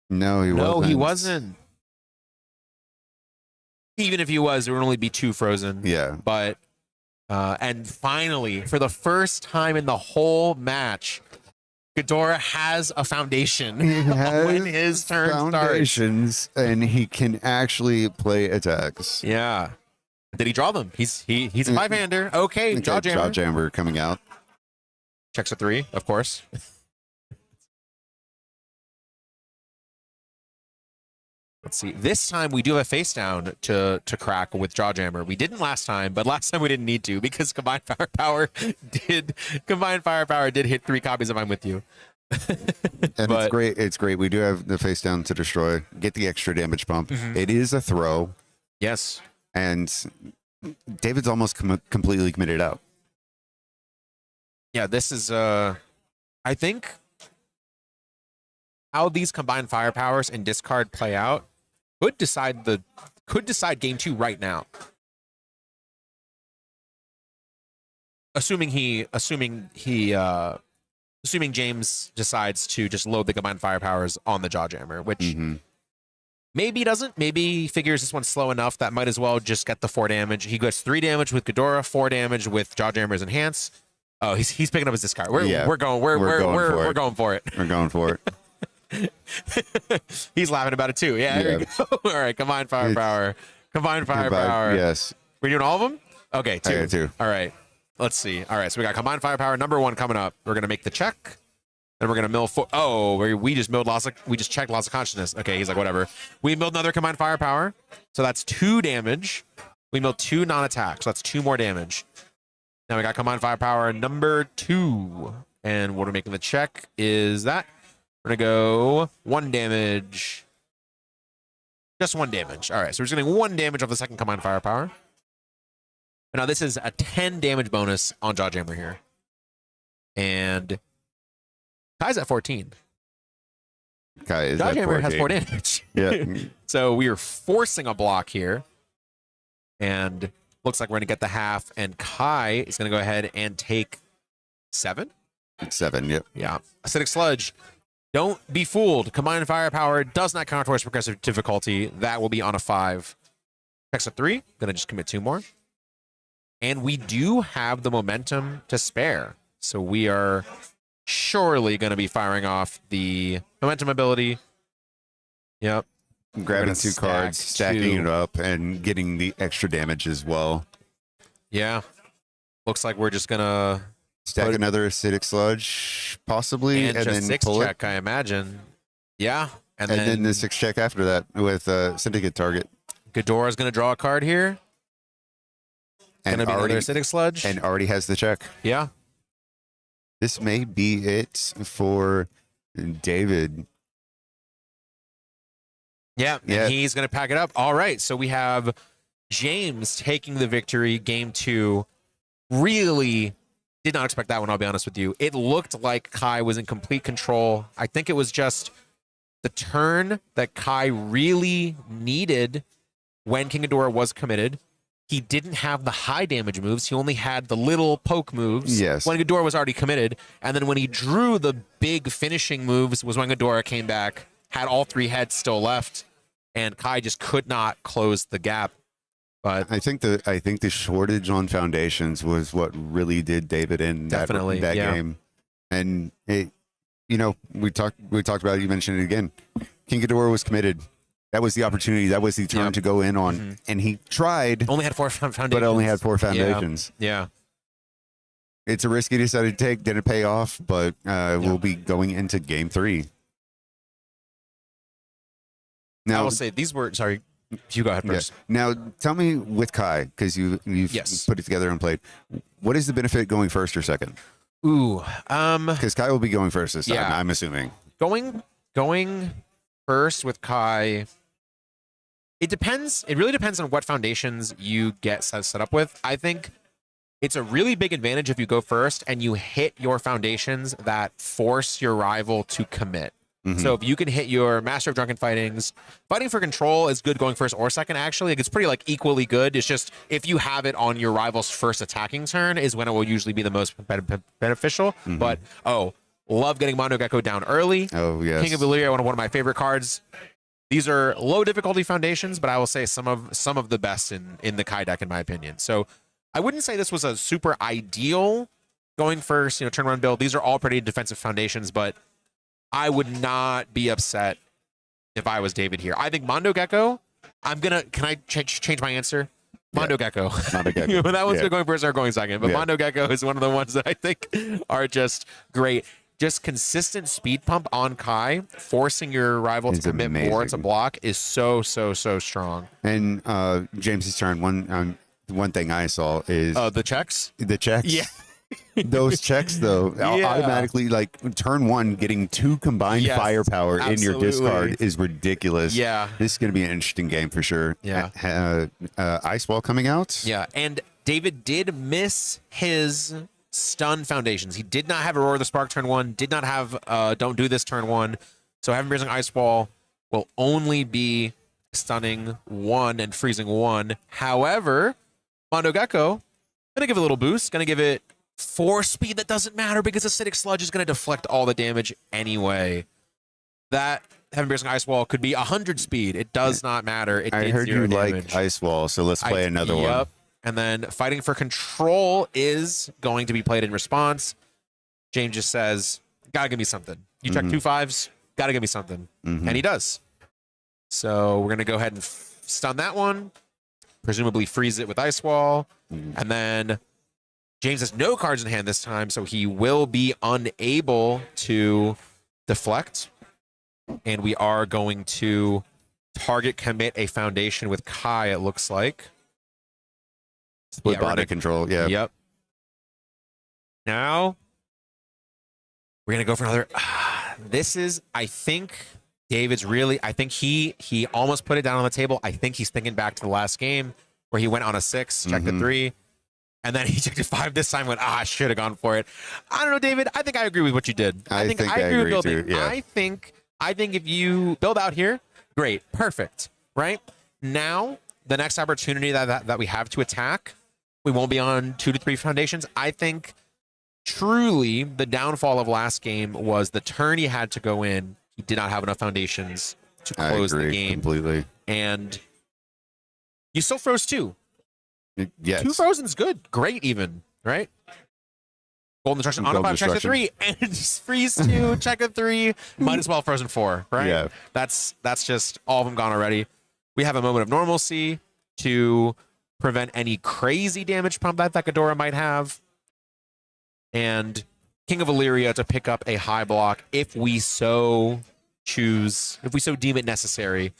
Speaker 1: No, he wasn't.
Speaker 2: No, he wasn't. Even if he was, there would only be 2 frozen.
Speaker 1: Yeah.
Speaker 2: But. And finally, for the first time in the whole match, Ghidorah has a foundation when his turn starts.
Speaker 1: And he can actually play attacks.
Speaker 2: Yeah. Did he draw them? He's a 5-hander. Okay,
Speaker 1: Jawjammer coming out.
Speaker 2: Checks a 3, of course. Let's see. This time we do have a face down to crack with Jawjammer. We didn't last time, but last time we didn't need to because Combined Firepower did hit 3 copies of I'm With You.
Speaker 1: And it's great. It's great. We do have the face down to destroy. Get the extra damage bump. It is a throw.
Speaker 2: Yes.
Speaker 1: And David's almost completely committed out.
Speaker 2: Yeah, this is I think how these combined firepowers and discard play out could decide game 2 right now. Assuming James decides to just load the combined firepowers on the Jawjammer, which maybe he doesn't. Maybe he figures this one's slow enough that might as well just get the 4 damage. He gets 3 damage with Ghidorah, 4 damage with Jawjammer's Enhance. Oh, he's picking up his discard. We're going for it.
Speaker 1: We're going for it.
Speaker 2: He's laughing about it too. Yeah, there you go. All right, combined firepower. Combined firepower.
Speaker 1: Yes.
Speaker 2: We're doing all of them? Okay, 2.
Speaker 1: I got 2.
Speaker 2: All right. Let's see. All right, so we got combined firepower number 1 coming up. We're gonna make the check. Then we're gonna mill 4. Oh, we just milled we just checked loss of consciousness. Okay, he's like, whatever. We milled another combined firepower. So that's 2 damage. We milled 2 non-attack, so that's 2 more damage. Now we got combined firepower number 2. And what we're making the check is that. We're gonna go 1 damage. Just 1 damage. All right, so we're just getting 1 damage off the second combined firepower. Now this is a 10 damage bonus on Jawjammer here. And Kai's at 14.
Speaker 1: Kai is
Speaker 2: Jawjammer has 4 damage.
Speaker 1: Yeah.
Speaker 2: So we are forcing a block here. And looks like we're gonna get the half. And Kai is gonna go ahead and take 7.
Speaker 1: 7, yep.
Speaker 2: Yeah. Acidic Sludge. Don't be fooled. Combined firepower does not count towards progressive difficulty. That will be on a 5. Checks a 3. Gonna just commit 2 more. And we do have the momentum to spare. So we are surely going to be firing off the momentum ability. Yep.
Speaker 1: Grabbing 2 cards, stacking it up, and getting the extra damage as well.
Speaker 2: Yeah. Looks like we're just going to
Speaker 1: stack another Acidic Sludge, possibly, and
Speaker 2: just
Speaker 1: then
Speaker 2: 6
Speaker 1: pull
Speaker 2: check, I imagine. Yeah.
Speaker 1: And then the 6 check after that with Syndicate target.
Speaker 2: Ghidorah's going to draw a card here. It's going to be another Acidic Sludge.
Speaker 1: And already has the check.
Speaker 2: Yeah.
Speaker 1: This may be it for David.
Speaker 2: Yeah, and he's going to pack it up. All right, so we have James taking the victory, game 2. Really did not expect that one, I'll be honest with you. It looked like Kai was in complete control. I think it was just the turn that Kai really needed when King Ghidorah was committed. He didn't have the high damage moves. He only had the little poke moves when Ghidorah was already committed. And then when he drew the big finishing moves was when Ghidorah came back, had all 3 heads still left, and Kai just could not close the gap. But
Speaker 1: I think the shortage on foundations was what really did David in that game. And it, we talked about it, you mentioned it again. King Ghidorah was committed. That was the opportunity. That was the turn to go in on. And he tried.
Speaker 2: Only had 4 foundations.
Speaker 1: But only had 4 foundations.
Speaker 2: Yeah.
Speaker 1: It's a risk he decided to take. Didn't pay off, but we'll be going into game 3. Now,
Speaker 2: I will say these were, sorry, you go ahead first.
Speaker 1: Now, tell me with Kai, because you've put it together and played. What is the benefit going first or second?
Speaker 2: Ooh.
Speaker 1: Because Kai will be going first this time, I'm assuming.
Speaker 2: Going first with Kai... It depends. It really depends on what foundations you get set up with. I think it's a really big advantage if you go first and you hit your foundations that force your rival to commit. So if you can hit your Master of Drunken Fightings, Fighting for Control is good going first or second, actually. Like, it's pretty equally good. It's just if you have it on your rival's first attacking turn is when it will usually be the most beneficial. But, love getting Mondo Gecko down early.
Speaker 1: Oh, yes.
Speaker 2: King of Illyria, one of my favorite cards. These are low difficulty foundations, but I will say some of the best in the Kai deck, in my opinion. So I wouldn't say this was a super ideal going first, turn 1 build. These are all pretty defensive foundations, but I would not be upset if I was David here. I think Mondo Gecko, can I change my answer? Mondo Gecko.
Speaker 1: Mondo Gecko.
Speaker 2: That one's going first or going second, but Mondo Gecko is one of the ones that I think are just great. Just consistent speed pump on Kai, forcing your rival to commit more to block is so strong.
Speaker 1: And James's turn, one thing I saw is
Speaker 2: the checks.
Speaker 1: The checks.
Speaker 2: Yeah.
Speaker 1: Those checks though, automatically, like turn 1 getting 2 combined firepower in your discard is ridiculous.
Speaker 2: Yeah.
Speaker 1: This is gonna be an interesting game for sure.
Speaker 2: Yeah.
Speaker 1: Ice Wall coming out.
Speaker 2: Yeah. And David did miss his stun foundations. He did not have Aurora the Spark turn 1, did not have Don't Do This turn 1. So Heaven Piercing Ice Wall will only be stunning 1 and freezing 1. However, Mondo Gecko, gonna give it a little boost, gonna give it 4 speed. That doesn't matter because Acidic Sludge is gonna deflect all the damage anyway. That Heaven Piercing Ice Wall could be 100 speed. It does not matter. It
Speaker 1: I heard you like Ice Wall, so let's play another one.
Speaker 2: And then Fighting for Control is going to be played in response. James just says, gotta give me something. You check 2 5s, gotta give me something. And he does. So we're gonna go ahead and stun that one, presumably freeze it with Ice Wall. And then James has no cards in hand this time, so he will be unable to deflect. And we are going to target commit a foundation with Kai, it looks like.
Speaker 1: Split body control, yeah.
Speaker 2: Yep. Now, we're going to go for another. This is, I think, David's really, I think he almost put it down on the table. I think he's thinking back to the last game where he went on a 6, checked a 3. And then he checked a 5 this time, went, I should have gone for it. I don't know, David. I think I agree with what you did. I think I agree with building. Too, yeah. I think if you build out here, great, perfect, right? Now, the next opportunity that we have to attack, we won't be on 2 to 3 foundations. I think truly the downfall of last game was the turn he had to go in. He did not have enough foundations to close the game
Speaker 1: completely.
Speaker 2: And you still froze 2.
Speaker 1: Yes.
Speaker 2: 2 frozen's good. Great even, right? Golden Destruction on a 5, check a 3, and freeze 2, check a 3. Might as well frozen 4, right?
Speaker 1: Yeah.
Speaker 2: That's just all of them gone already. We have a moment of normalcy to prevent any crazy damage pump that Ghidorah might have. And King of Illyria to pick up a high block if we so choose, if we so deem it necessary.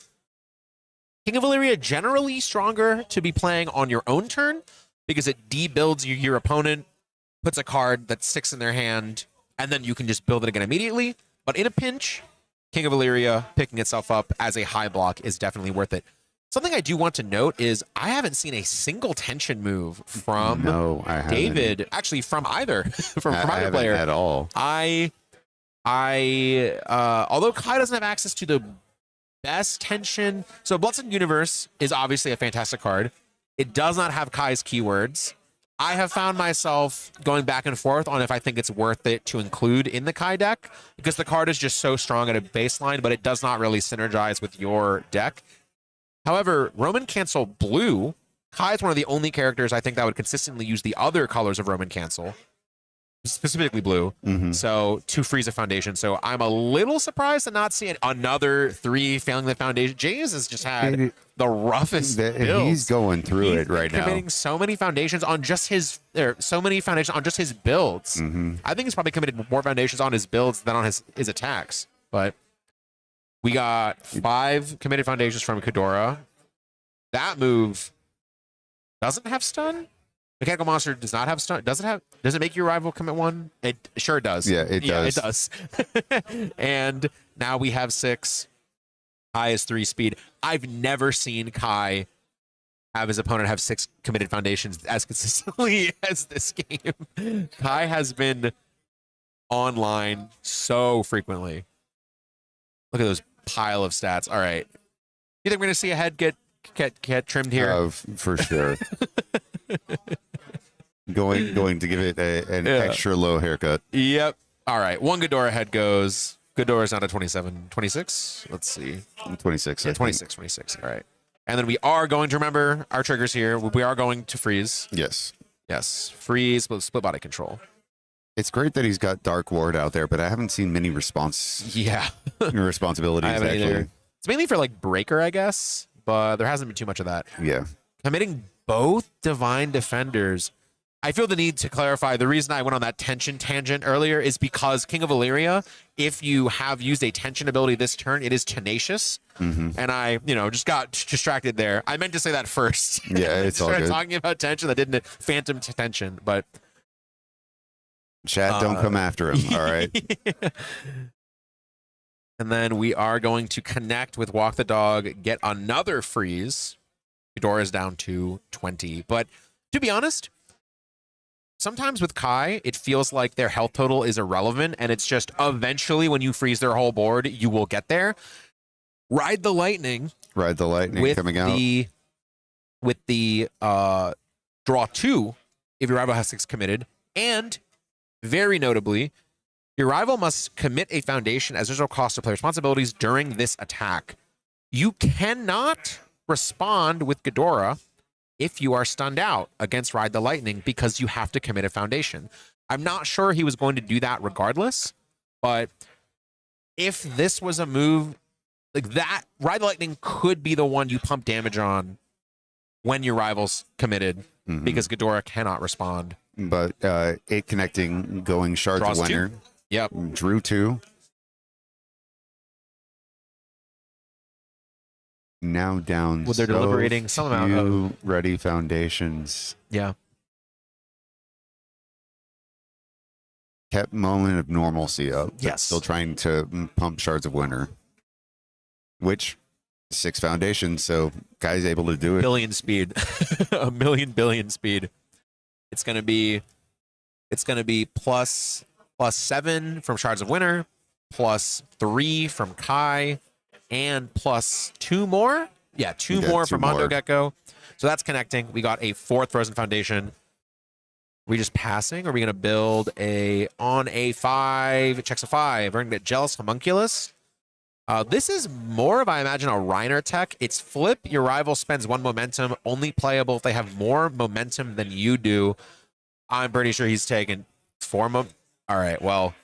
Speaker 2: King of Illyria generally stronger to be playing on your own turn because it debuilds your opponent, puts a card that sticks in their hand, and then you can just build it again immediately. But in a pinch, King of Illyria picking itself up as a high block is definitely worth it. Something I do want to note is I haven't seen a single tension move from David, actually from either from either player
Speaker 1: at all.
Speaker 2: Although Kai doesn't have access to the best tension, so Bloodstained Universe is obviously a fantastic card. It does not have Kai's keywords. I have found myself going back and forth on if I think it's worth it to include in the Kai deck because the card is just so strong at a baseline, but it does not really synergize with your deck. However, Roman Cancel Blue, Kai is one of the only characters I think that would consistently use the other colors of Roman Cancel, specifically blue. So to freeze a foundation. So I'm a little surprised to not see another 3 failing the foundation. James has just had the roughest builds.
Speaker 1: He's going through it right now.
Speaker 2: Committing so many foundations on just his, so many foundations on just his builds. I think he's probably committed more foundations on his builds than on his attacks. But we got 5 committed foundations from Ghidorah. That move doesn't have stun. Mechanical Monster does not have stun. Does it make your rival commit 1? It sure does.
Speaker 1: Yeah, it does.
Speaker 2: It does. And now we have 6. Kai is 3 speed. I've never seen Kai have his opponent have 6 committed foundations as consistently as this game. Kai has been online so frequently. Look at those pile of stats. All right. You think we're going to see a head get trimmed here?
Speaker 1: For sure. going to give it an extra low haircut.
Speaker 2: Yep. All right. 1 Ghidorah head goes. Ghidorah's down to 27. 26? Let's see.
Speaker 1: 26.
Speaker 2: Yeah, 26. All right. And then we are going to remember our triggers here. We are going to freeze.
Speaker 1: Yes.
Speaker 2: Freeze, split body control.
Speaker 1: It's great that he's got Dark Ward out there, but I haven't seen many responsibilities. Actually.
Speaker 2: It's mainly for like Breaker, I guess, but there hasn't been too much of that.
Speaker 1: Yeah.
Speaker 2: Committing both Divine Defenders. I feel the need to clarify the reason I went on that tension tangent earlier is because King of Illyria, if you have used a tension ability this turn, it is tenacious. And I, just got distracted there. I meant to say that first.
Speaker 1: Yeah, it's all good.
Speaker 2: Talking about tension that didn't phantom tension, but
Speaker 1: Chad, don't come after him. All right.
Speaker 2: And then we are going to connect with Walk the Dog, get another freeze. Ghidorah is down to 20. But to be honest, sometimes with Kai, it feels like their health total is irrelevant, and it's just eventually when you freeze their whole board, you will get there. Ride the Lightning
Speaker 1: coming out.
Speaker 2: With the draw 2 if your rival has 6 committed, and very notably, your rival must commit a foundation as there's no cost to play responsibilities during this attack. You cannot respond with Ghidorah if you are stunned out against Ride the Lightning because you have to commit a foundation. I'm not sure he was going to do that regardless, but if this was a move like that, Ride the Lightning could be the one you pump damage on when your rival's committed because Ghidorah cannot respond.
Speaker 1: But 8 connecting, going Shards of Winter.
Speaker 2: 2. Yep.
Speaker 1: Drew 2. Now down.
Speaker 2: Well, they're deliberating some amount of
Speaker 1: ready foundations.
Speaker 2: Yeah.
Speaker 1: Kept moment of normalcy up.
Speaker 2: Yes.
Speaker 1: Still trying to pump Shards of Winter. Which 6 foundations, so guy's able to do it.
Speaker 2: Billion speed. A billion speed. It's gonna be plus 7 from Shards of Winter, plus 3 from Kai, and plus 2 more. Yeah, 2 more from Mondo Gecko. So that's connecting. We got a 4th Frozen Foundation. Are we just passing? Or are we gonna build on A5? It checks a 5. We're gonna get Jealous Homunculus. This is more of, I imagine, a Reiner tech. It's flip. Your rival spends 1 momentum, only playable if they have more momentum than you do. I'm pretty sure he's taken 4 momentum. All right, well,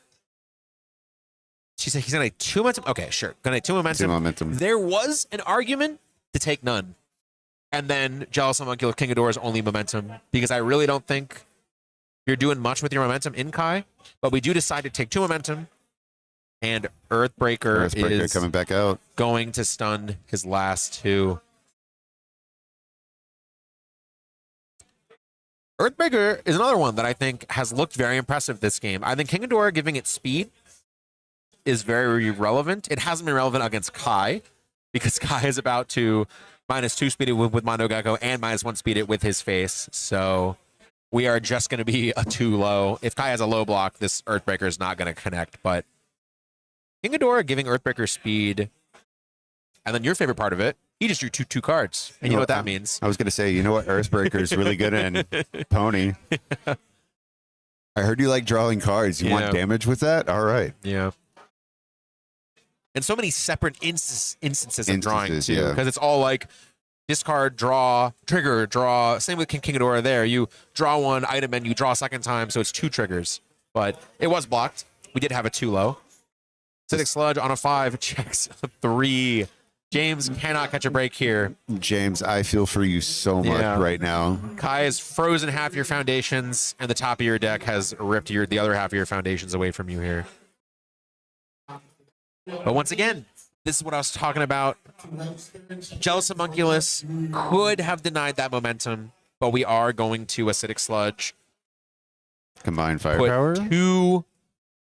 Speaker 2: she said he's going to take 2 momentum. Okay, sure. Going to take 2 momentum.
Speaker 1: 2 momentum.
Speaker 2: There was an argument to take none. And then Jealous Homunculus King of Doors only momentum, because I really don't think you're doing much with your momentum in Kai. But we do decide to take 2 momentum. And Earthbreaker is
Speaker 1: coming back out,
Speaker 2: going to stun his last 2. Earthbreaker is another one that I think has looked very impressive this game. I think King Ghidorah giving it speed is very relevant. It hasn't been relevant against Kai because Kai is about to -2 speed it with Mondo Gecko and -1 speed it with his face. So we are just going to be a 2 low. If Kai has a low block, this Earthbreaker is not going to connect, but King Ghidorah giving Earthbreaker speed, and then your favorite part of it, he just drew 2 cards. And you know what that means.
Speaker 1: I was going to say, you know what Earthbreaker is really good in? Pony. I heard you like drawing cards. You want damage with that? All right.
Speaker 2: Yeah. And so many separate instances of drawing, too. Because it's all like discard, draw, trigger, draw. Same with King Ghidorah there. You draw 1 item and you draw a second time, so it's 2 triggers. But it was blocked. We did have a 2 low. Acidic Sludge on a 5 checks a 3. James cannot catch a break here.
Speaker 1: James, I feel for you so much right now.
Speaker 2: Kai has frozen half your foundations, and the top of your deck has ripped the other half of your foundations away from you here. But once again, this is what I was talking about. Jealous Homunculus could have denied that momentum, but we are going to Acidic Sludge.
Speaker 1: Combined Firepower.
Speaker 2: Put 2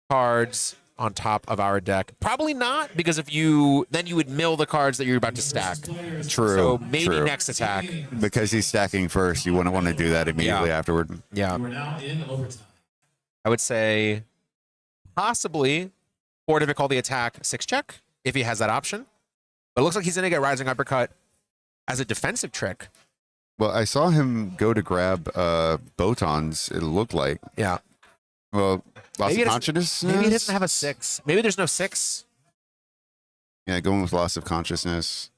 Speaker 2: cards on top of our deck. Probably not, because if you would mill the cards that you're about to stack.
Speaker 1: True.
Speaker 2: So maybe next attack.
Speaker 1: Because he's stacking first, you wouldn't want to do that immediately afterward.
Speaker 2: Yeah. We're now in overtime. I would say possibly 4 difficulty attack 6 check if he has that option. But it looks like he's gonna get Rising Uppercut as a defensive trick.
Speaker 1: Well, I saw him go to grab Botons, it looked like.
Speaker 2: Yeah.
Speaker 1: Well, loss of consciousness?
Speaker 2: Maybe he doesn't have a 6. Maybe there's no 6.
Speaker 1: Yeah, going with loss of consciousness.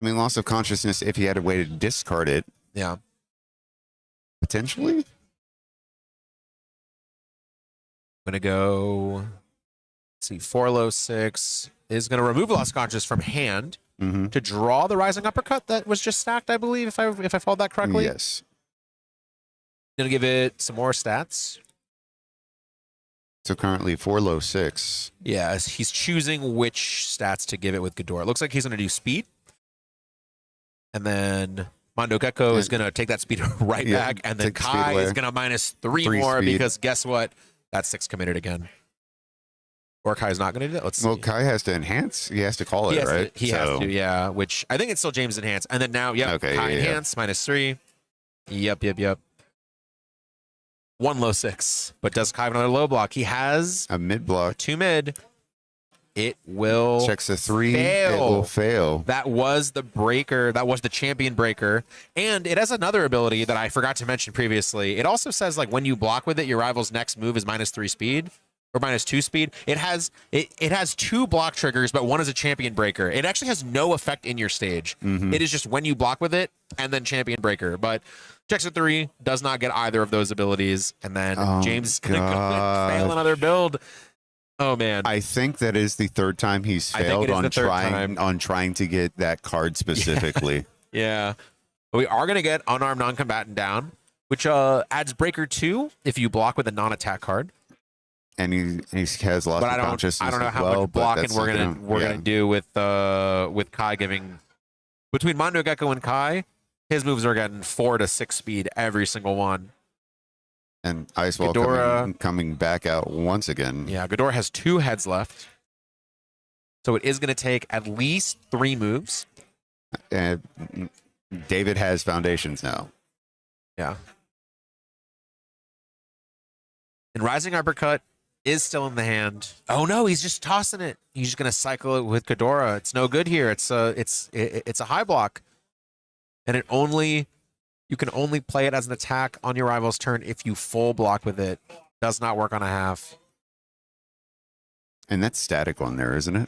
Speaker 1: I mean, loss of consciousness, if he had a way to discard it.
Speaker 2: Yeah.
Speaker 1: Potentially?
Speaker 2: I'm going to go, let's see, 4 low 6 is going to remove loss of consciousness from hand to draw the Rising Uppercut that was just stacked, I believe, if I followed that correctly.
Speaker 1: Yes.
Speaker 2: Going to give it some more stats.
Speaker 1: So currently 4 low 6.
Speaker 2: Yeah, he's choosing which stats to give it with Ghidorah. It looks like he's going to do speed. And then Mondo Gecko is going to take that speed right back. And then Kai is going to -3 more speed. Because guess what? That's 6 committed again. Or Kai's not going to do that.
Speaker 1: Well, Kai has to enhance. He has to call it, right?
Speaker 2: He has to, yeah. Which I think it's still James enhance. And then now, Kai enhance, -3. Yep. 1 low 6. But does Kai have another low block? He has
Speaker 1: a mid block.
Speaker 2: 2 mid. It will
Speaker 1: checks a 3.
Speaker 2: fail.
Speaker 1: It will fail.
Speaker 2: That was the breaker. That was the champion breaker. And it has another ability that I forgot to mention previously. It also says, like, when you block with it, your rival's next move is -3 speed or -2 speed. It has 2 block triggers, but one is a champion breaker. It actually has no effect in your stage. It is just when you block with it and then champion breaker. But checks a 3, does not get either of those abilities. And then James is going to go and fail another build. Oh man!
Speaker 1: I think that is the 3rd time he's failed on trying to get that card specifically.
Speaker 2: Yeah. But we are going to get unarmed non-combatant down, which adds breaker 2 if you block with a non-attack card.
Speaker 1: And he has lost of consciousness.
Speaker 2: I don't know how much blocking we're gonna do with Kai giving between Mondo Gecko and Kai. His moves are getting 4 to 6 speed every single one.
Speaker 1: And Icewall coming back out once again.
Speaker 2: Yeah, Ghidorah has 2 heads left. So it is going to take at least 3 moves.
Speaker 1: And David has foundations now.
Speaker 2: Yeah. And Rising Uppercut is still in the hand. Oh no, he's just tossing it. He's just going to cycle it with Ghidorah. It's no good here. It's a high block. And you can only play it as an attack on your rival's turn if you full block with it. Does not work on a half.
Speaker 1: And that's static on there, isn't it?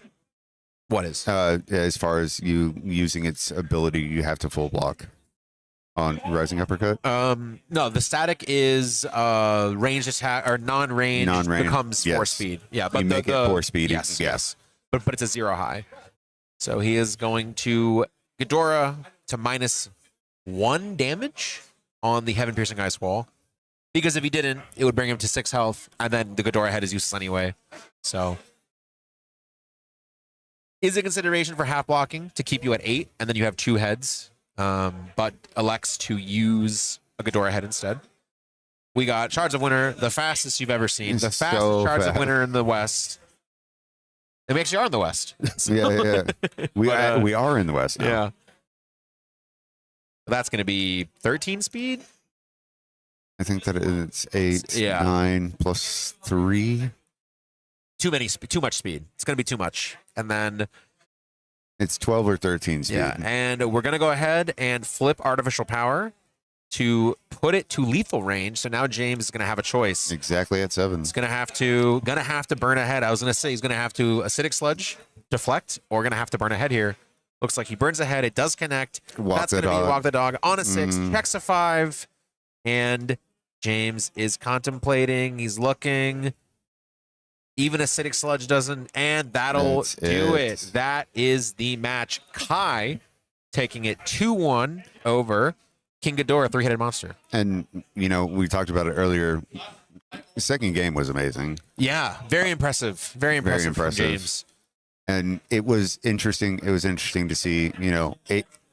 Speaker 2: What is?
Speaker 1: As far as you using its ability, you have to full block on Rising Uppercut.
Speaker 2: No, the static is ranged attack or non-range becomes 4 speed. Yeah, but
Speaker 1: you make it 4 speed.
Speaker 2: Yes. But it's a 0 high. So he is going to Ghidorah to -1 damage on the Heaven Piercing Ice Wall, because if he didn't, it would bring him to 6 health, and then the Ghidorah head is useless anyway. So, is a consideration for half blocking to keep you at 8, and then you have 2 heads, but elects to use a Ghidorah head instead. We got Shards of Winter, the fastest you've ever seen, the fastest Shards of Winter in the West. It makes you are in the West.
Speaker 1: Yeah. We are in the West now.
Speaker 2: Yeah. That's going to be 13 speed.
Speaker 1: I think that it's 8, 9 plus 3.
Speaker 2: Too much speed. It's going to be too much. And then
Speaker 1: it's 12 or 13 speed.
Speaker 2: Yeah, and we're going to go ahead and flip Artificial Power to put it to lethal range. So now James is going to have a choice.
Speaker 1: Exactly at 7.
Speaker 2: He's going to have to burn ahead. I was going to say he's going to have to Acidic Sludge, deflect, or going to have to burn ahead here. Looks like he burns ahead. It does connect. That's going to be Walk the Dog on a 6. Checks a 5. And James is contemplating. He's looking. Even Acidic Sludge doesn't. And that'll do it. That is the match. Kai taking it 2-1 over King Ghidorah, 3-headed monster.
Speaker 1: And, we talked about it earlier. The second game was amazing.
Speaker 2: Yeah. Very impressive. Very impressive from James.
Speaker 1: And it was interesting. It was interesting to see,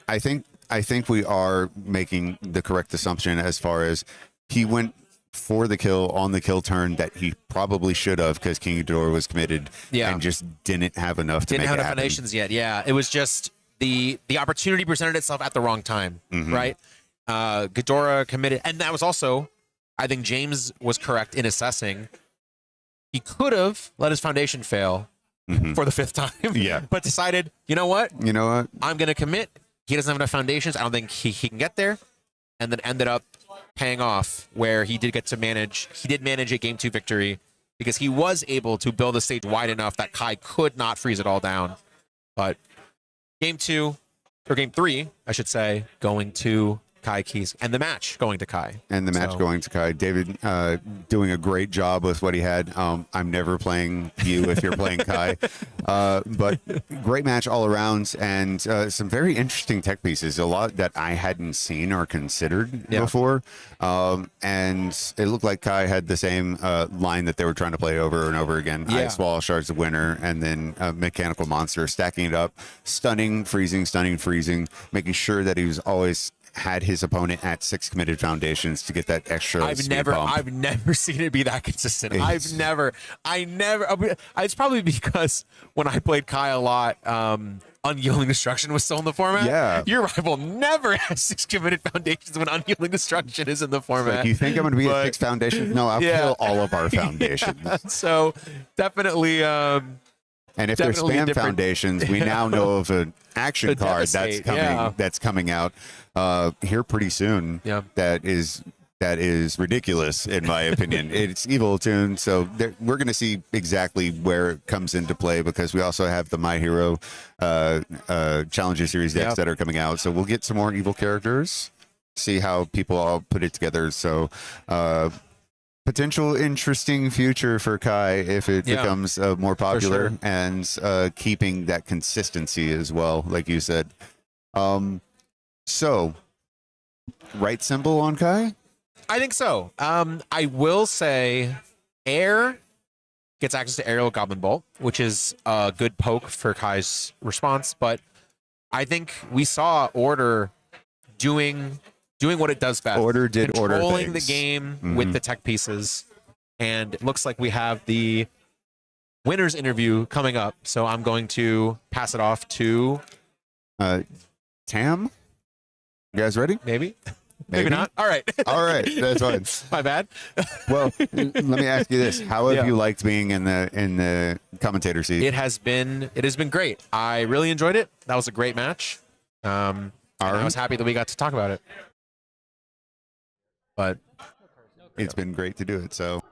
Speaker 1: I think we are making the correct assumption as far as he went for the kill on the kill turn that he probably should have, because King Ghidorah was committed and just didn't have enough to make it happen. Didn't have
Speaker 2: foundations yet. Yeah. It was just the opportunity presented itself at the wrong time, right? Ghidorah committed. And that was also, I think James was correct in assessing. He could have let his foundation fail for the 5th time, but decided, you know what? I'm going to commit. He doesn't have enough foundations. I don't think he can get there. And then ended up paying off where he did get to manage. He did manage a game 2 victory because he was able to build the stage wide enough that Kai could not freeze it all down. But game 3, I should say, going to Kai Keys, and the match going to Kai.
Speaker 1: David doing a great job with what he had. I'm never playing you if you're playing Kai. But great match all around, and some very interesting tech pieces. A lot that I hadn't seen or considered before. And it looked like Kai had the same line that they were trying to play over and over again. Ice Wall, Shards of Winter, and then Mechanical Monster, stacking it up, stunning, freezing, making sure that he was always
Speaker 2: had his opponent at 6 committed foundations to get that extra. I've never seen it be that consistent. It's probably because when I played Kai a lot, Unyielding Destruction was still in the format.
Speaker 1: Yeah.
Speaker 2: Your rival never has 6 committed foundations when Unyielding Destruction is in the format.
Speaker 1: Like, you think I'm going to be at 6 foundations? No, I'll kill all of our foundations.
Speaker 2: Yeah, so definitely.
Speaker 1: And if they're spam foundations, we now know of an action card that's coming out here pretty soon.
Speaker 2: Yeah.
Speaker 1: That is ridiculous in my opinion. It's Evil Tune, so we're going to see exactly where it comes into play, because we also have the My Hero Challenger Series decks that are coming out. So we'll get some more evil characters, see how people all put it together. So potential interesting future for Kai if it becomes more popular, and keeping that consistency as well, like you said. So, right symbol on Kai?
Speaker 2: I think so. I will say Air gets access to Aerial Goblin Bolt, which is a good poke for Kai's response, but I think we saw Order doing what it does best.
Speaker 1: Controlling
Speaker 2: the game with the tech pieces. And it looks like we have the winner's interview coming up. So I'm going to pass it off to
Speaker 1: Tam. You guys ready?
Speaker 2: Maybe not. All right.
Speaker 1: All right. That's fine.
Speaker 2: My bad.
Speaker 1: Well, let me ask you this. How have you liked being in the commentator seat?
Speaker 2: It has been great. I really enjoyed it. That was a great match. I was happy that we got to talk about it. But
Speaker 1: it's been great to do it. So,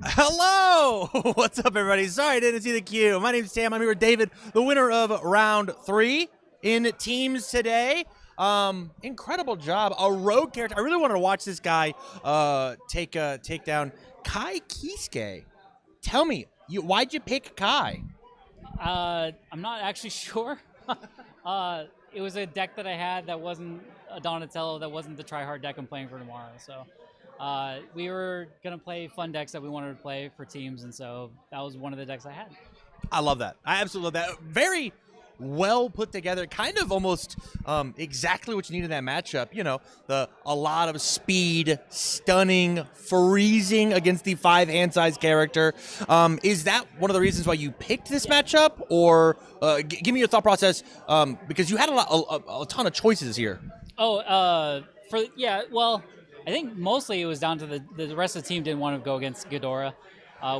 Speaker 3: hello, what's up, everybody? Sorry I didn't see the queue. My name's Tam. I'm here with David, the winner of round 3 in teams today. Incredible job. A rogue character. I really wanted to watch this guy take down Kai Kiske. Tell me, why'd you pick Kai?
Speaker 4: I'm not actually sure. It was a deck that I had that wasn't a Donatello, that wasn't the try-hard deck I'm playing for tomorrow. So we were going to play fun decks that we wanted to play for teams, and so that was one of the decks I had.
Speaker 3: I love that. I absolutely love that. Very well put together, kind of almost exactly what you need in that matchup. You know, a lot of speed, stunning, freezing against the 5 hand size character. Is that one of the reasons why you picked this matchup, or give me your thought process? Because you had a ton of choices here.
Speaker 4: Well, I think mostly it was down to the rest of the team didn't want to go against Ghidorah.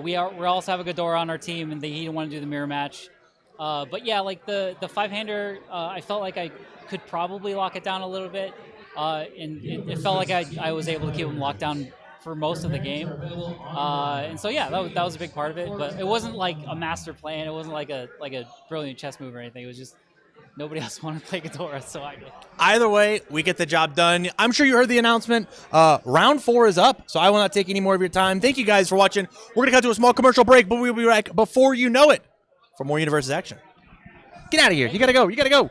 Speaker 4: We also have a Ghidorah on our team, and he didn't want to do the mirror match. But yeah, like the 5-hander, I felt like I could probably lock it down a little bit, and it felt like I was able to keep him locked down for most of the game. And so yeah, that was a big part of it. But it wasn't like a master plan. It wasn't like a brilliant chess move or anything. It was just nobody else wanted to play Ghidorah, so I did.
Speaker 3: Either way, we get the job done. I'm sure you heard the announcement. Round 4 is up, so I will not take any more of your time. Thank you guys for watching. We're going to cut to a small commercial break, but we'll be back before you know it for more UniVersus action. Get out of here. You got to go. You got to go.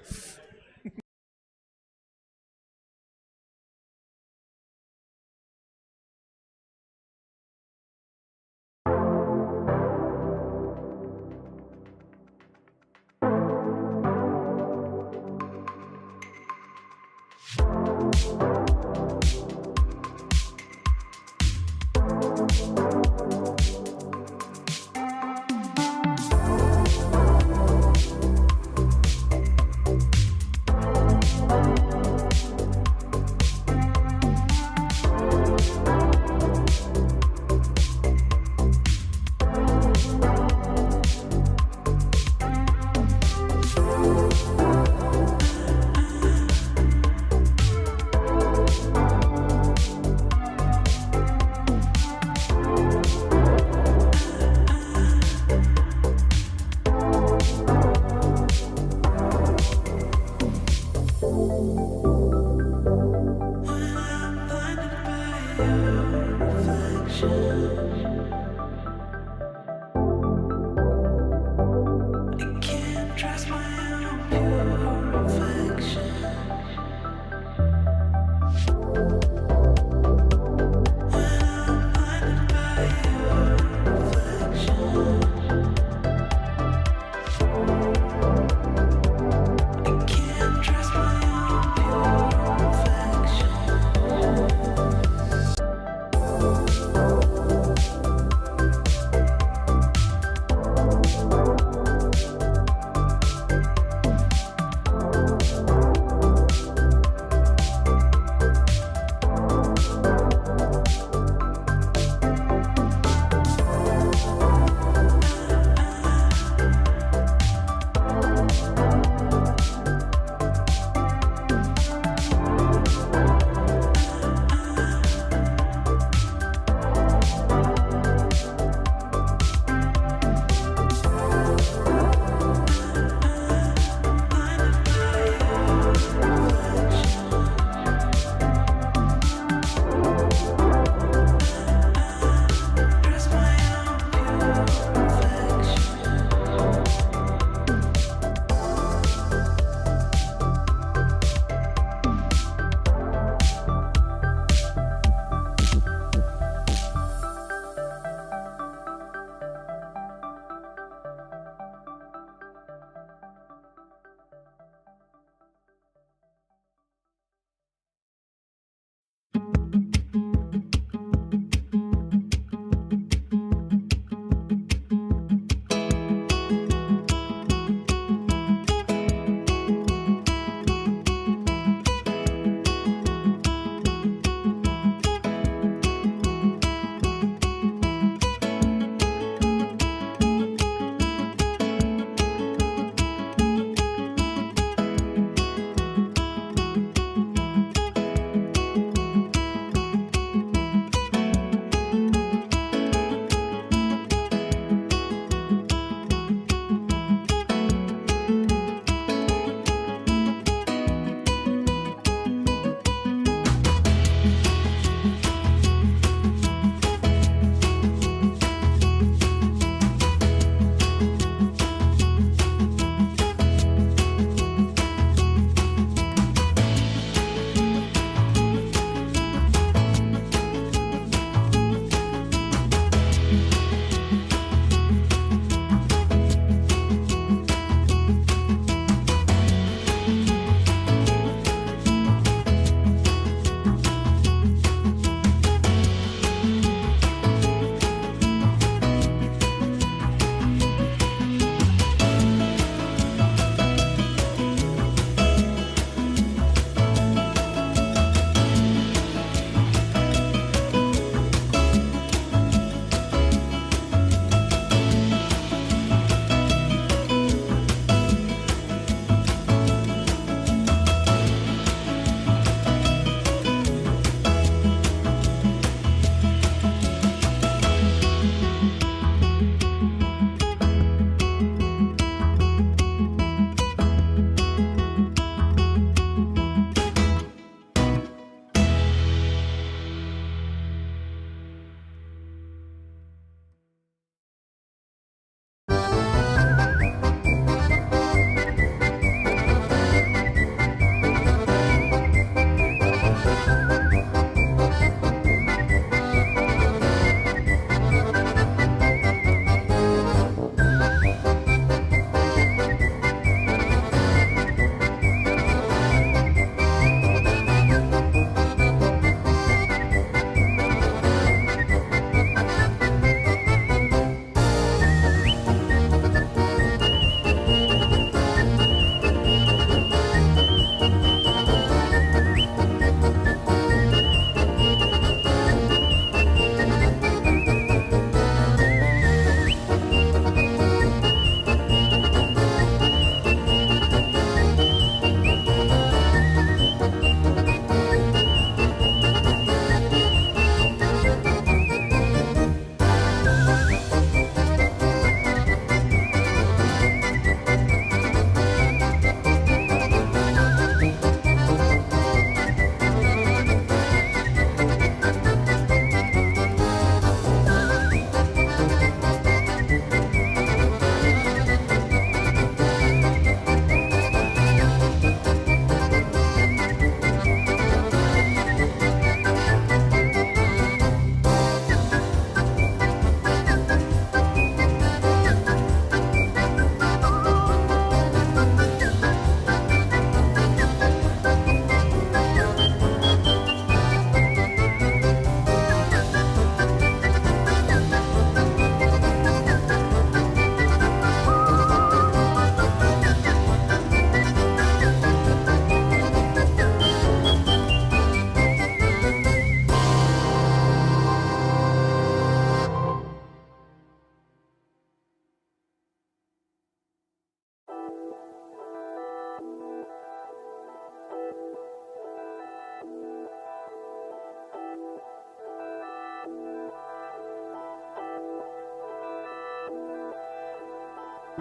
Speaker 5: Hey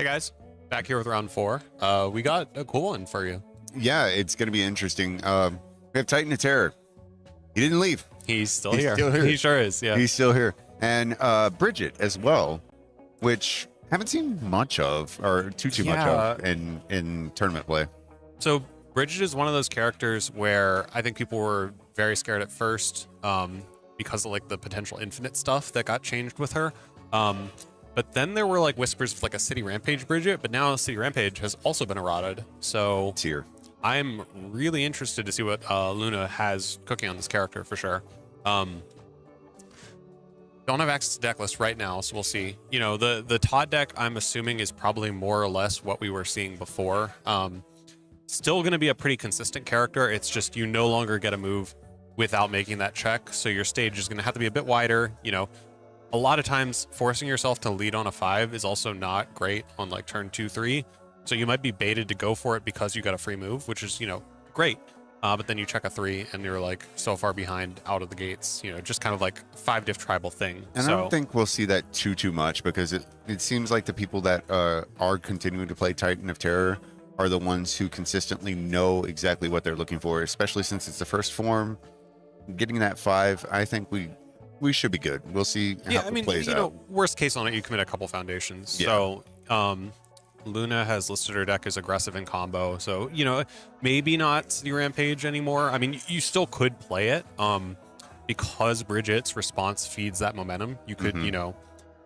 Speaker 5: guys, back here with round 4. We got a cool one for you.
Speaker 1: Yeah, it's going to be interesting. We have Titan of Terror. He didn't leave.
Speaker 5: He's still
Speaker 1: He's
Speaker 5: here.
Speaker 1: still here.
Speaker 5: He sure is. Yeah.
Speaker 1: He's still here. And Bridget as well, which haven't seen much of, or too much of in tournament play.
Speaker 5: So Bridget is one of those characters where I think people were very scared at first because of like the potential infinite stuff that got changed with her. But then there were like whispers of like a City Rampage Bridget, but now City Rampage has also been errated. So
Speaker 1: It's here.
Speaker 5: I'm really interested to see what Luna has cooking on this character for sure. Don't have access to deck list right now, so we'll see. You know, the Todd deck I'm assuming is probably more or less what we were seeing before. Still going to be a pretty consistent character. It's just you no longer get a move without making that check, so your stage is going to have to be a bit wider. You know, a lot of times forcing yourself to lead on a 5 is also not great on like turn 2, 3. So you might be baited to go for it because you got a free move, which is, you know, great. but then you check a 3 and you're like so far behind out of the gates, just kind of like 5 diff tribal thing.
Speaker 1: And
Speaker 5: so
Speaker 1: I don't think we'll see that too much, because it seems like the people that are continuing to play Titan of Terror are the ones who consistently know exactly what they're looking for, especially since it's the first form. Getting that 5, I think we should be good. We'll see how it plays out.
Speaker 5: Worst case on it, you commit a couple foundations.
Speaker 1: Yeah.
Speaker 5: So Luna has listed her deck as aggressive in combo. So, maybe not City Rampage anymore. I mean, you still could play it because Bridget's response feeds that momentum. You could,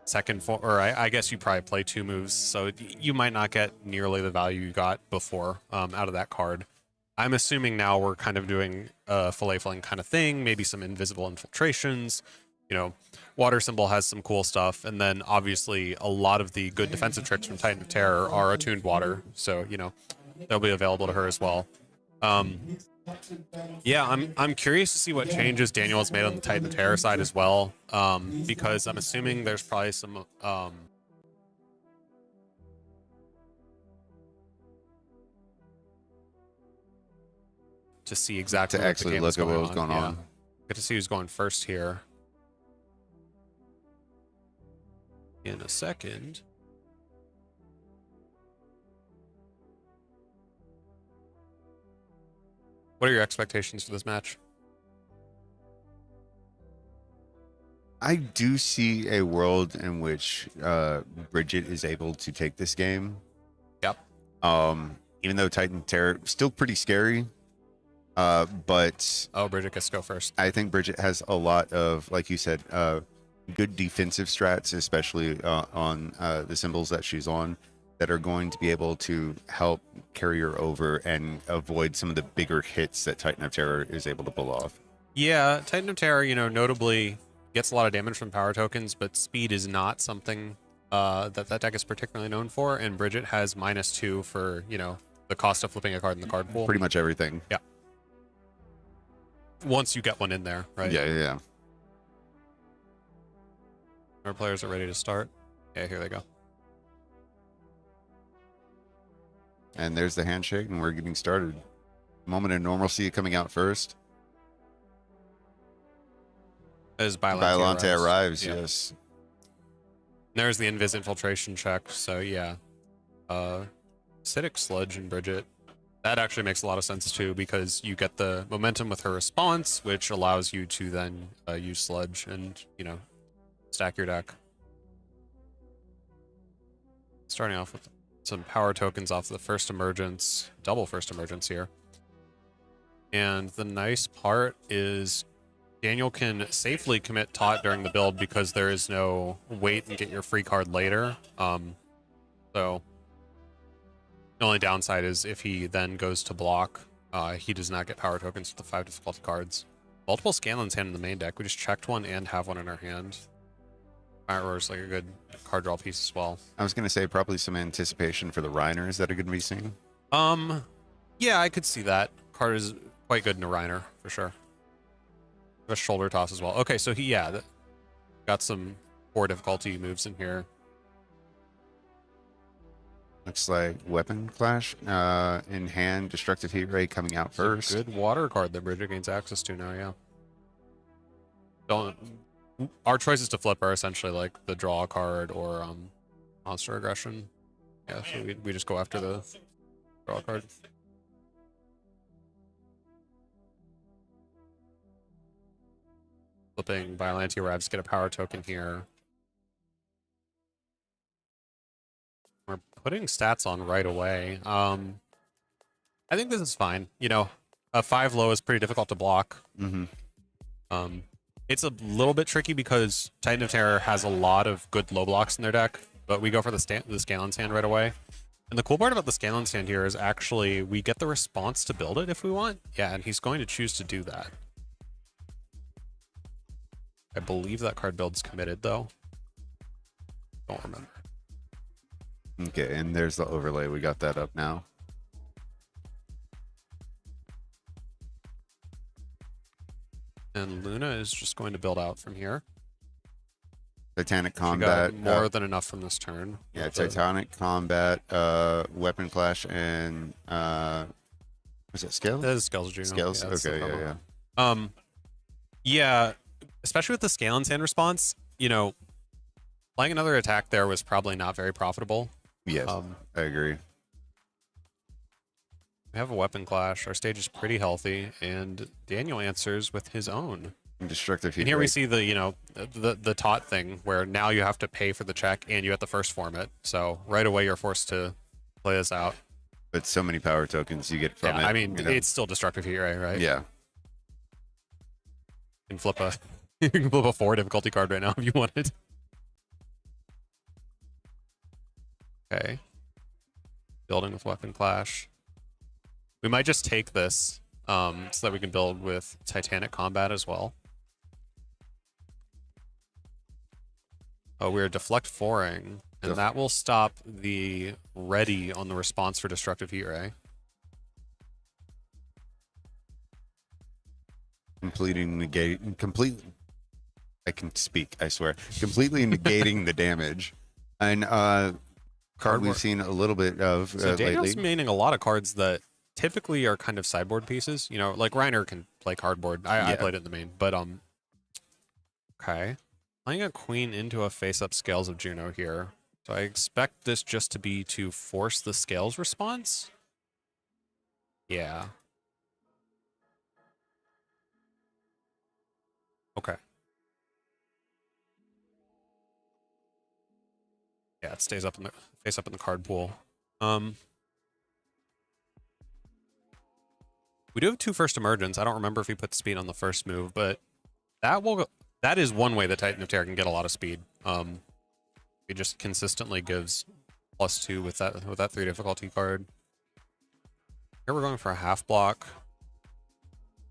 Speaker 5: second form, or I guess you probably play 2 moves. So you might not get nearly the value you got before out of that card. I'm assuming now we're kind of doing a fillet-filling kind of thing, maybe some invisible infiltrations. Water Symbol has some cool stuff, and then obviously a lot of the good defensive tricks from Titan of Terror are attuned water, so they'll be available to her as well. Yeah, I'm curious to see what changes Daniel has made on the Titan of Terror side as well, because I'm assuming there's probably some to see exactly
Speaker 1: to actually look at what was going on.
Speaker 5: Get to see who's going first here in a second. What are your expectations for this match?
Speaker 1: I do see a world in which Bridget is able to take this game.
Speaker 5: Yep.
Speaker 1: Even though Titan Terror still pretty scary, but
Speaker 5: Bridget gets to go first.
Speaker 1: I think Bridget has a lot of, like you said, good defensive strats, especially on the symbols that she's on, that are going to be able to help carry her over and avoid some of the bigger hits that Titan of Terror is able to pull off.
Speaker 5: Yeah, Titan of Terror, notably gets a lot of damage from power tokens, but speed is not something that deck is particularly known for, and Bridget has -2 for, the cost of flipping a card in the card pool.
Speaker 1: Pretty much everything.
Speaker 5: Yeah. Once you get one in there, right?
Speaker 1: Yeah.
Speaker 5: Our players are ready to start. Yeah, here they go.
Speaker 1: And there's the handshake, and we're getting started. Moment of normalcy coming out first.
Speaker 5: As
Speaker 1: Biolante arrives,
Speaker 5: yeah.
Speaker 1: Yes.
Speaker 5: There's the Invis infiltration check, so yeah. Acidic Sludge and Bridget. That actually makes a lot of sense too, because you get the momentum with her response, which allows you to then use Sludge and, stack your deck. Starting off with some power tokens off the first emergence, double first emergence here. And the nice part is Daniel can safely commit Taunt during the build because there is no wait and get your free card later. So the only downside is if he then goes to block, he does not get power tokens with the 5 difficulty cards. Multiple Scanlan's hand in the main deck. We just checked one and have one in our hand. Fire is like a good card draw piece as well.
Speaker 1: I was going to say probably some anticipation for the Reiners that are going to be seen.
Speaker 5: Yeah, I could see that. Card is quite good in a Reiner, for sure. A shoulder toss as well. Okay, so he, got some 4 difficulty moves in here.
Speaker 1: Looks like Weapon Clash in hand, Destructive Heat Ray coming out first.
Speaker 5: Good water card that Bridget gains access to now, yeah. Our choices to flip are essentially like the draw card or monster aggression. Yeah, so we just go after the draw card. Flipping Violante arrives, get a power token here. We're putting stats on right away. I think this is fine. A 5 low is pretty difficult to block. It's a little bit tricky because Titan of Terror has a lot of good low blocks in their deck, but we go for the Scanlan's hand right away. And the cool part about the Scanlan's hand here is actually we get the response to build it if we want. Yeah, and he's going to choose to do that. I believe that card build's committed, though. Don't remember.
Speaker 1: Okay, and there's the overlay. We got that up now.
Speaker 5: And Luna is just going to build out from here.
Speaker 1: Titanic
Speaker 5: She
Speaker 1: Combat.
Speaker 5: got more than enough from this turn.
Speaker 1: Yeah, Titanic Combat, Weapon Clash, and Was it Scales?
Speaker 5: That is Scales Juno.
Speaker 1: Scales?
Speaker 5: Yeah, that's
Speaker 1: okay,
Speaker 5: the
Speaker 1: yeah,
Speaker 5: promo.
Speaker 1: yeah.
Speaker 5: Yeah, especially with the scale and sand response, you know, playing another attack there was probably not very profitable.
Speaker 1: Yes, I agree.
Speaker 5: We have a weapon clash. Our stage is pretty healthy, and Daniel answers with his own.
Speaker 1: Destructive heat.
Speaker 5: And here we see the, you know, the taunt thing where now you have to pay for the check and you have to first form it. So right away you're forced to play this out.
Speaker 1: But so many power tokens you get from it.
Speaker 5: I mean,
Speaker 1: you know?
Speaker 5: it's still destructive heat ray, right?
Speaker 1: Yeah.
Speaker 5: You can flip a you can flip a 4 difficulty card right now if you wanted. Okay. Building with weapon clash. We might just take this so that we can build with Titanic combat as well. Oh, we're deflect 4ing, and that will stop the ready on the response for destructive heat ray.
Speaker 1: I can speak, I swear. Completely negating the damage. And card we've seen a little bit of
Speaker 5: so Daniel's
Speaker 1: lately.
Speaker 5: maining a lot of cards that typically are kind of sideboard pieces. You know, like Reiner can play cardboard. I played it in the main, but okay. Playing a queen into a face-up Scales of Juno here. So I expect this just to be to force the Scales response. Yeah. Okay. Yeah, it stays up in the face up in the card pool. We do have 2 first emergence. I don't remember if he put speed on the first move, but that is one way that Titan of Terror can get a lot of speed. It just consistently gives +2 with that 3 difficulty card. Here we're going for a half block.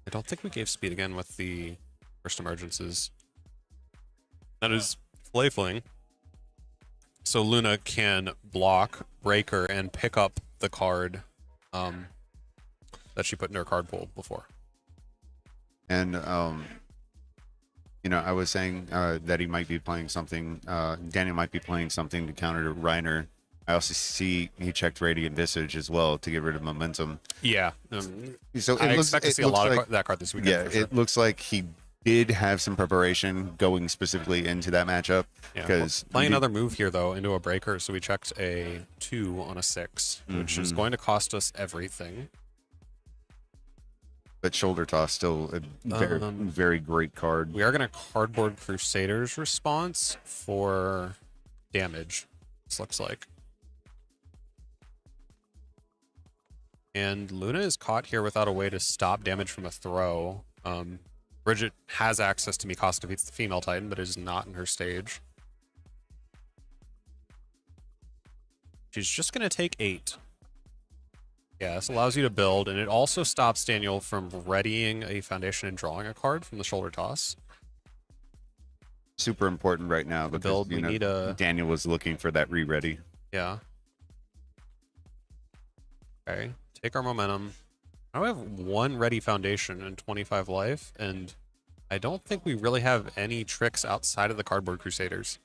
Speaker 5: I don't think we gave speed again with the first emergences. That is Flayfling. So Luna can block, Breaker, and pick up the card that she put in her card pool before.
Speaker 1: And you know, I was saying that he might be playing something. Daniel might be playing something to counter Reiner. I also see he checked Radiant Visage as well to get rid of momentum.
Speaker 5: Yeah.
Speaker 1: So
Speaker 5: I expect to see a lot of that card this weekend.
Speaker 1: Yeah,
Speaker 5: sure.
Speaker 1: it looks like he did have some preparation going specifically into that matchup. Because
Speaker 5: playing another move here though into a breaker, so we checked a 2 on a 6, which is going to cost us everything.
Speaker 1: But shoulder toss still a very, very great card.
Speaker 5: We are going to cardboard Crusader's response for damage. This looks like. And Luna is caught here without a way to stop damage from a throw. Bridget has access to Mikasa defeats the female Titan, but it is not in her stage. She's just going to take 8. Yeah, this allows you to build, and it also stops Daniel from readying a foundation and drawing a card from the shoulder toss.
Speaker 1: Super important right now because
Speaker 5: build, we need a...
Speaker 1: Daniel was looking for that re-ready.
Speaker 5: Yeah. Okay, take our momentum. Now we have 1 ready foundation and 25 life, and I don't think we really have any tricks outside of the Cardboard Crusaders.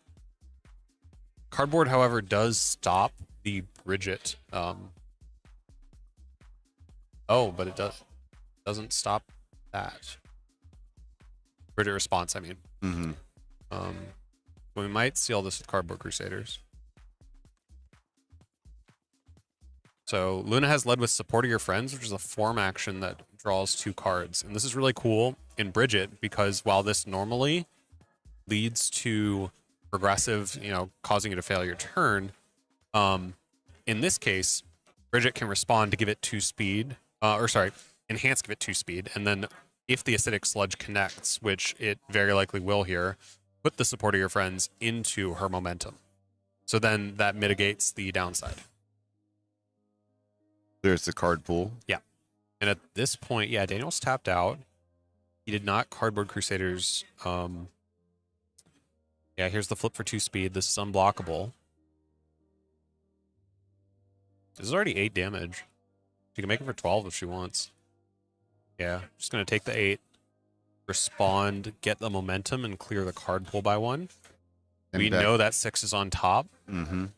Speaker 5: Cardboard, however, does stop the Bridget. Oh, but it doesn't stop that. Bridget response, I mean. We might seal this with Cardboard Crusaders. So Luna has led with Support of Your Friends, which is a form action that draws 2 cards. And this is really cool in Bridget because while this normally leads to progressive, you know, causing you to fail your turn, in this case, Bridget can respond to give it 2 speed, enhance give it 2 speed, and then if the Acidic Sludge connects, which it very likely will here, put the Support of Your Friends into her momentum. So then that mitigates the downside.
Speaker 1: There's the card pool.
Speaker 5: Yeah. And at this point, yeah, Daniel's tapped out. He did not Cardboard Crusaders. Yeah, here's the flip for 2 speed. This is unblockable. This is already 8 damage. She can make it for 12 if she wants. Yeah, just going to take the 8, respond, get the momentum, and clear the card pool by 1. And we know that 6 is on top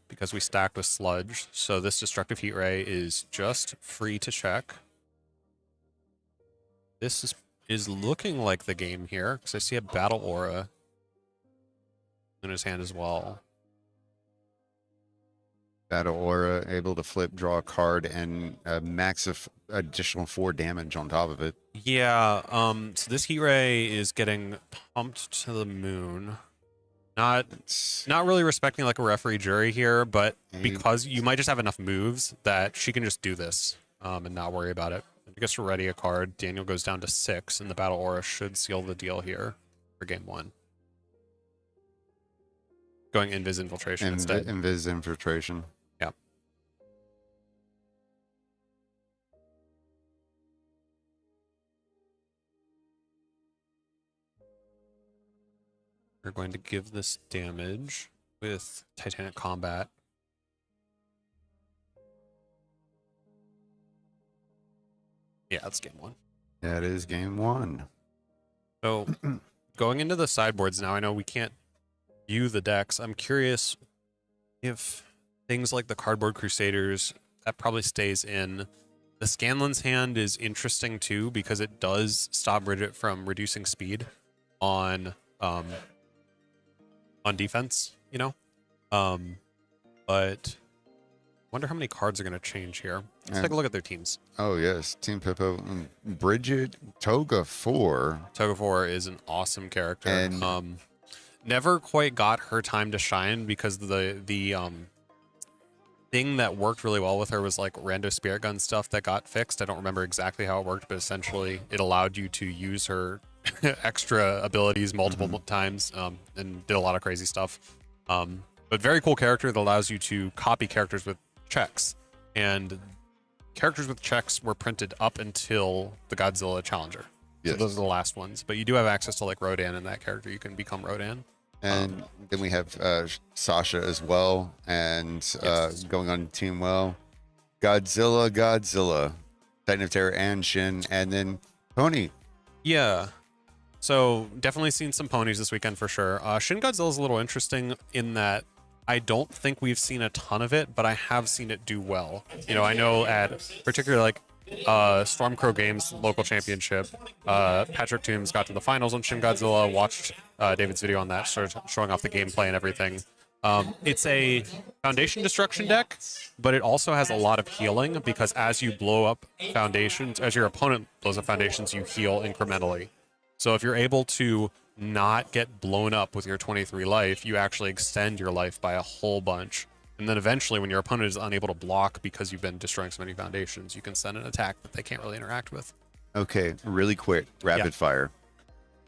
Speaker 5: because we stacked with Sludge. So this Destructive Heat Ray is just free to check. This is looking like the game here because I see a battle aura in his hand as well.
Speaker 1: Battle aura, able to flip, draw a card, and a max of additional 4 damage on top of it.
Speaker 5: Yeah. So this heat ray is getting pumped to the moon. Not really respecting like a referee jury here, but because you might just have enough moves that she can just do this and not worry about it. I guess we're ready a card. Daniel goes down to 6, and the battle aura should seal the deal here for game 1. Going Invis Infiltration instead.
Speaker 1: Invis Infiltration.
Speaker 5: Yeah. We're going to give this damage with Titanic Combat. Yeah, that's game 1.
Speaker 1: That is game 1.
Speaker 5: So going into the sideboards now, I know we can't view the decks. I'm curious if things like the Cardboard Crusaders, that probably stays in. The Scanlan's hand is interesting too because it does stop Bridget from reducing speed on defense, you know? But wonder how many cards are going to change here. Let's take a look at their teams.
Speaker 1: Oh, yes. Team Pippo. Bridget, Toga 4.
Speaker 5: Toga 4 is an awesome character.
Speaker 1: And
Speaker 5: never quite got her time to shine because the thing that worked really well with her was like rando spirit gun stuff that got fixed. I don't remember exactly how it worked, but essentially it allowed you to use her extra abilities multiple times and did a lot of crazy stuff. But very cool character that allows you to copy characters with checks. And characters with checks were printed up until the Godzilla Challenger.
Speaker 1: Yes.
Speaker 5: So those are the last ones. But you do have access to like Rodan in that character. You can become Rodan.
Speaker 1: And then we have Sasha as well. And going on Team Well, Godzilla, Titan of Terror, and Shin. And then Pony.
Speaker 5: Yeah. So definitely seen some ponies this weekend for sure. Shin Godzilla is a little interesting in that I don't think we've seen a ton of it, but I have seen it do well. You know, I know at particularly like Stormcrow Games local championship, Patrick Toombs got to the finals on Shin Godzilla, watched David's video on that, started showing off the gameplay and everything. It's a foundation destruction deck, but it also has a lot of healing because as you blow up foundations, as your opponent blows up foundations, you heal incrementally. So if you're able to not get blown up with your 23 life, you actually extend your life by a whole bunch. And then eventually when your opponent is unable to block because you've been destroying so many foundations, you can send an attack that they can't really interact with.
Speaker 1: Okay, really quick, rapid fire.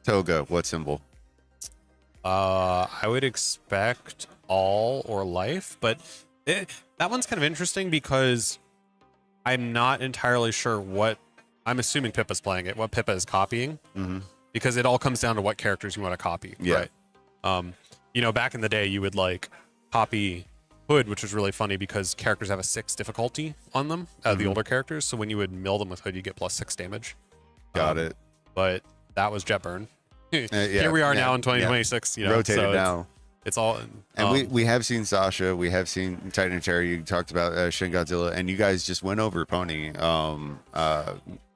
Speaker 1: Toga, what symbol?
Speaker 5: I would expect all or life, but that one's kind of interesting because I'm not entirely sure what, I'm assuming Pippa's playing it, what Pippa is copying. Because it all comes down to what characters you want to copy, right? You know, back in the day, you would like copy Hood, which was really funny because characters have a 6 difficulty on them, the older characters. So when you would mill them with Hood, you get +6 damage.
Speaker 1: Got it.
Speaker 5: But that was Jetburn. Here we are now in 2026. You know,
Speaker 1: rotated
Speaker 5: so
Speaker 1: now.
Speaker 5: It's all.
Speaker 1: And we have seen Sasha, we have seen Titan of Terror. You talked about Shin Godzilla, and you guys just went over Pony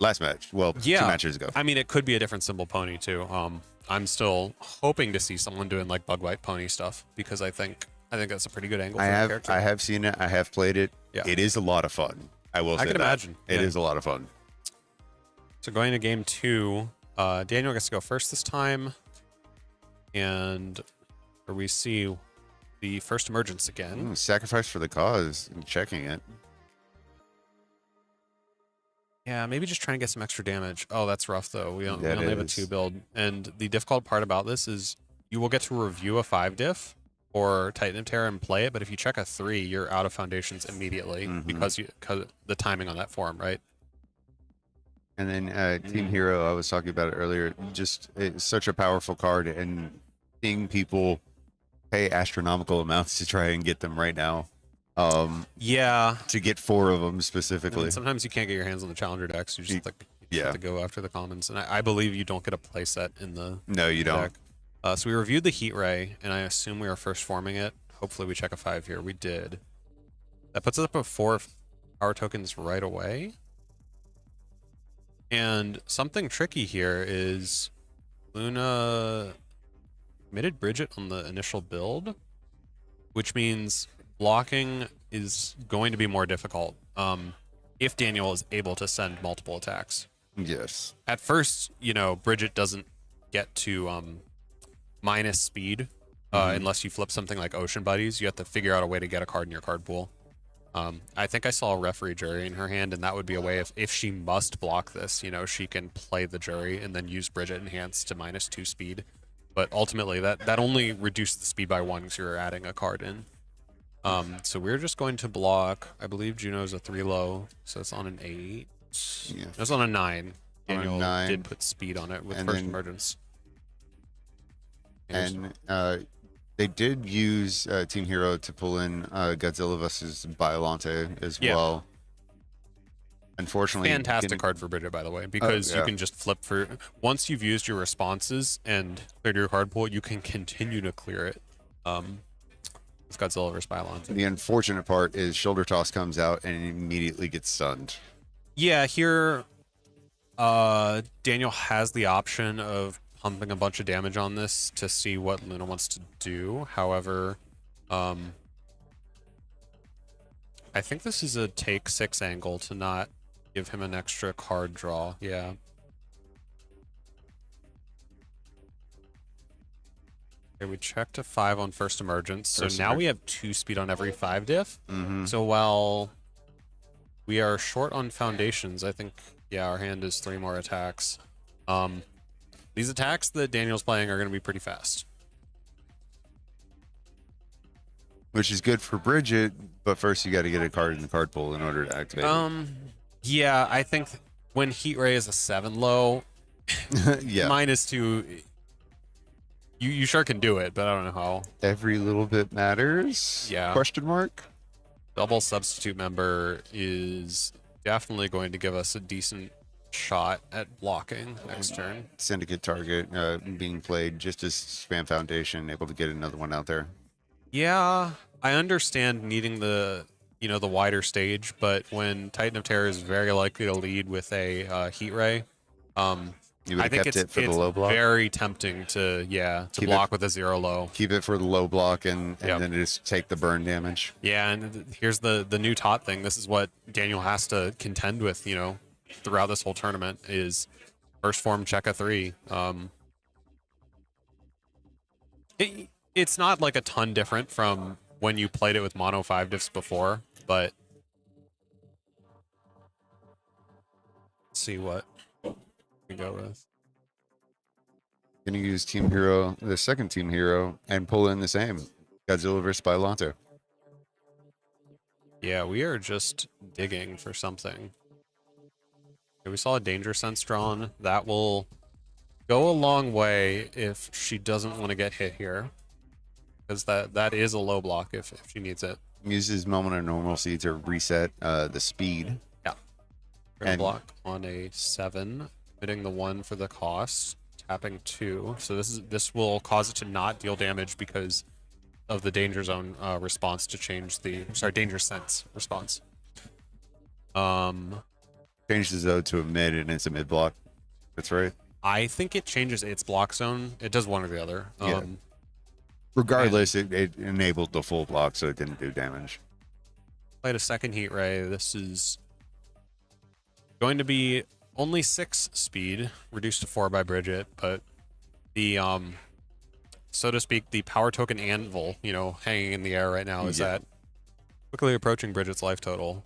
Speaker 1: last match. Well, 2 matches ago.
Speaker 5: I mean, it could be a different symbol Pony too. I'm still hoping to see someone doing like Bug White Pony stuff because I think that's a pretty good angle. For the character.
Speaker 1: I have seen it. I have played it.
Speaker 5: Yeah.
Speaker 1: It is a lot of fun. I will say
Speaker 5: I can imagine.
Speaker 1: It is a lot of fun.
Speaker 5: So going to game 2, Daniel gets to go first this time, and where we see the first emergence again.
Speaker 1: Sacrifice for the cause and checking it.
Speaker 5: Yeah, maybe just trying to get some extra damage. Oh, that's rough though. We only have a 2 build. And the difficult part about this is you will get to review a 5 diff or Titan of Terror and play it, but if you check a 3, you're out of foundations immediately because the timing on that form, right?
Speaker 1: And then Team Hero, I was talking about it earlier, just it's such a powerful card, and seeing people pay astronomical amounts to try and get them right now. To get 4 of them specifically.
Speaker 5: Sometimes you can't get your hands on the challenger decks. You just have to go after the commons. And I believe you don't get a playset in the
Speaker 1: No, you
Speaker 5: deck.
Speaker 1: don't.
Speaker 5: So we reviewed the Heat Ray, and I assume we are first forming it. Hopefully we check a 5 here. We did. That puts us up at 4 power tokens right away. And something tricky here is Luna committed Bridget on the initial build, which means blocking is going to be more difficult if Daniel is able to send multiple attacks.
Speaker 1: Yes.
Speaker 5: At first, Bridget doesn't get to minus speed unless you flip something like Ocean Buddies. You have to figure out a way to get a card in your card pool. I think I saw a referee jury in her hand, and that would be a way if she must block this, she can play the jury and then use Bridget Enhance to -2 speed. But ultimately, that only reduced the speed by 1 because you're adding a card in. So we're just going to block. I believe Juno's a 3 low, so it's on an 8.
Speaker 1: Yeah.
Speaker 5: It's on a 9.
Speaker 1: On a
Speaker 5: Daniel
Speaker 1: 9.
Speaker 5: did put speed on it with
Speaker 1: And
Speaker 5: first
Speaker 1: then-
Speaker 5: emergence.
Speaker 1: And they did use Team Hero to pull in Godzilla vs. Violante as well. Unfortunately,
Speaker 5: Fantastic card for Bridget, by the way, because you can just flip for once you've used your responses and cleared your card pool, you can continue to clear it. It's Godzilla vs. Violante.
Speaker 1: The unfortunate part is Shoulder Toss comes out and immediately gets stunned.
Speaker 5: Yeah, here Daniel has the option of pumping a bunch of damage on this to see what Luna wants to do. However, I think this is a take 6 angle to not give him an extra card draw. Yeah. Okay, we checked a 5 on first emergence. So now we have 2 speed on every 5 diff. So while we are short on foundations, I think, yeah, our hand is 3 more attacks. These attacks that Daniel's playing are going to be pretty fast.
Speaker 1: Which is good for Bridget, but first you got to get a card in the card pool in order to activate it.
Speaker 5: Yeah, I think when Heat Ray is a 7 low,
Speaker 1: Yeah.
Speaker 5: -2, you sure can do it, but I don't know how.
Speaker 1: Every little bit matters?
Speaker 5: Yeah.
Speaker 1: Question mark?
Speaker 5: Double substitute member is definitely going to give us a decent shot at blocking next turn.
Speaker 1: Syndicate target being played just as spam foundation, able to get another one out there.
Speaker 5: Yeah, I understand needing the the wider stage, but when Titan of Terror is very likely to lead with a Heat Ray,
Speaker 1: You would
Speaker 5: I
Speaker 1: have
Speaker 5: think
Speaker 1: kept
Speaker 5: it's
Speaker 1: it for the low block.
Speaker 5: very tempting to
Speaker 1: Keep
Speaker 5: block
Speaker 1: it-
Speaker 5: with a 0 low.
Speaker 1: Keep it for the low block and
Speaker 5: Yep.
Speaker 1: then just take the burn damage.
Speaker 5: Yeah, and here's the new top thing. This is what Daniel has to contend with, throughout this whole tournament is first form check a 3. It's not like a ton different from when you played it with mono 5 diffs before, but let's see what we go with.
Speaker 1: Gonna use Team Hero, the second Team Hero, and pull in the same Godzilla vs. Violante.
Speaker 5: Yeah, we are just digging for something. Okay, we saw a danger sense drawn. That will go a long way if she doesn't want to get hit here, because that is a low block if she needs it.
Speaker 1: Uses Moment of Normalcy to reset the speed.
Speaker 5: Yeah. We're gonna
Speaker 1: And-
Speaker 5: block on a 7, hitting the 1 for the cost, tapping 2. So this will cause it to not deal damage because of the danger zone response to change the danger sense response.
Speaker 1: Change the zone to a mid, and it's a mid block. That's right.
Speaker 5: I think it changes its block zone. It does one or the other.
Speaker 1: Yeah. Regardless, it enabled the full block, so it didn't do damage.
Speaker 5: Played a second Heat Ray. This is going to be only 6 speed, reduced to 4 by Bridget, but the so to speak, the power token anvil, hanging in the air right now is at quickly approaching Bridget's life total.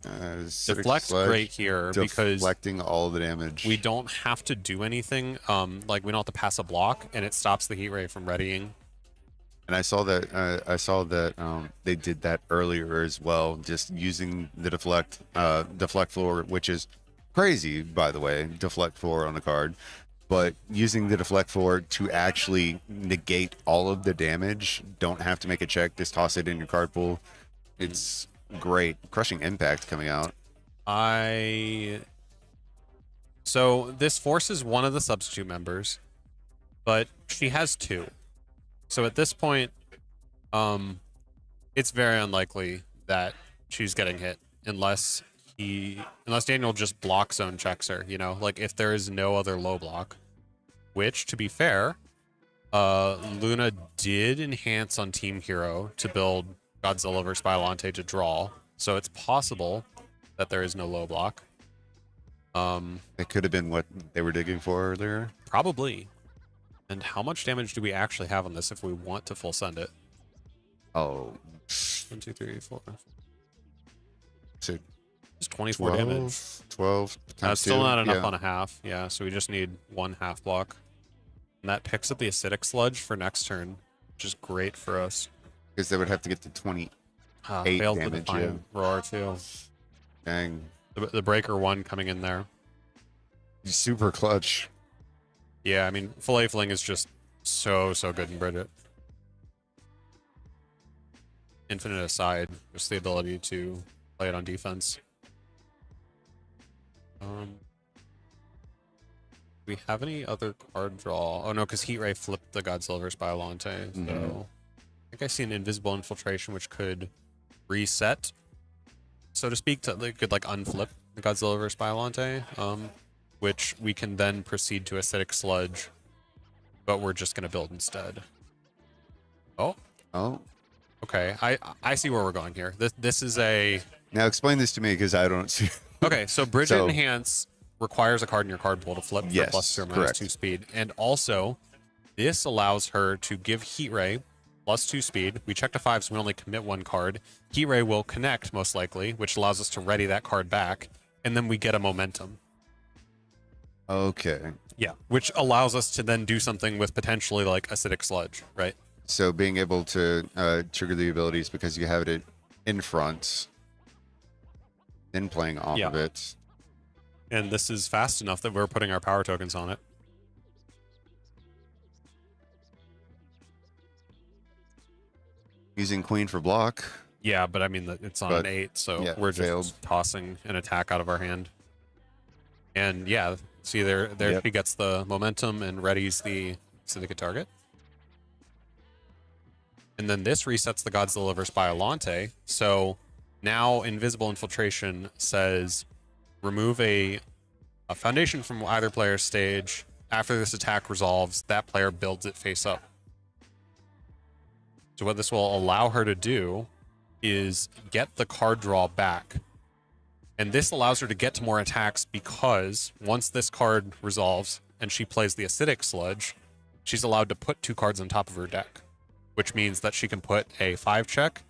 Speaker 5: Deflect's great here because
Speaker 1: deflecting all the damage.
Speaker 5: we don't have to do anything. Like we don't have to pass a block, and it stops the Heat Ray from readying.
Speaker 1: And I saw that they did that earlier as well, just using the deflect floor, which is crazy, by the way, deflect 4 on the card, but using the deflect 4 to actually negate all of the damage, don't have to make a check, just toss it in your card pool. It's great. Crushing Impact coming out.
Speaker 5: So this forces one of the substitute members, but she has 2. So at this point, it's very unlikely that she's getting hit unless unless Daniel just block zone checks her, you know, like if there is no other low block, which to be fair, Luna did enhance on Team Hero to build Godzilla vs. Biollante to draw, so it's possible that there is no low block.
Speaker 1: It could have been what they were digging for earlier.
Speaker 5: Probably. And how much damage do we actually have on this if we want to full send it?
Speaker 1: Oh,
Speaker 5: 1, 2, 3, 4.
Speaker 1: so
Speaker 5: Just 24 damage.
Speaker 1: 12.
Speaker 5: That's still not enough on a half. Yeah, so we just need 1 half block. And that picks up the acidic sludge for next turn, which is great for us.
Speaker 1: Because they would have to get to 28
Speaker 5: Failed
Speaker 1: damage.
Speaker 5: with the roar too.
Speaker 1: Dang.
Speaker 5: The breaker 1 coming in there.
Speaker 1: Super clutch.
Speaker 5: Yeah, I mean, Fillet Fling is just so good in Bridget. Infinite aside, just the ability to play it on defense. Do we have any other card draw? Oh no, because Heat Ray flipped the Godzilla vs. Biollante. So I think I see an Invisible Infiltration, which could reset, so to speak, to could like unflip the Godzilla vs. Biollante, which we can then proceed to Acidic Sludge, but we're just gonna build instead. Oh. Okay, I see where we're going here. This is a...
Speaker 1: Now explain this to me because I don't see.
Speaker 5: Okay, so Bridget Enhance requires a card in your card pool to flip for +2 or -2 speed. And also, this allows her to give Heat Ray +2 speed. We check to 5, so we only commit 1 card. Heat Ray will connect, most likely, which allows us to ready that card back. And then we get a momentum.
Speaker 1: Okay.
Speaker 5: Yeah, which allows us to then do something with potentially like Acidic Sludge, right?
Speaker 1: So being able to trigger the abilities because you have it in front, then playing off of it.
Speaker 5: And this is fast enough that we're putting our power tokens on it.
Speaker 1: Using Queen for block.
Speaker 5: Yeah, but I mean, it's on an 8, so we're just tossing an attack out of our hand. And yeah, see there she gets the momentum and readies the syndicate target. And then this resets the Godzilla vs. Biollante. So now Invisible Infiltration says remove a foundation from either player's stage. After this attack resolves, that player builds it face up. So what this will allow her to do is get the card draw back. And this allows her to get to more attacks because once this card resolves and she plays the Acidic Sludge, she's allowed to put 2 cards on top of her deck, which means that she can put a 5 check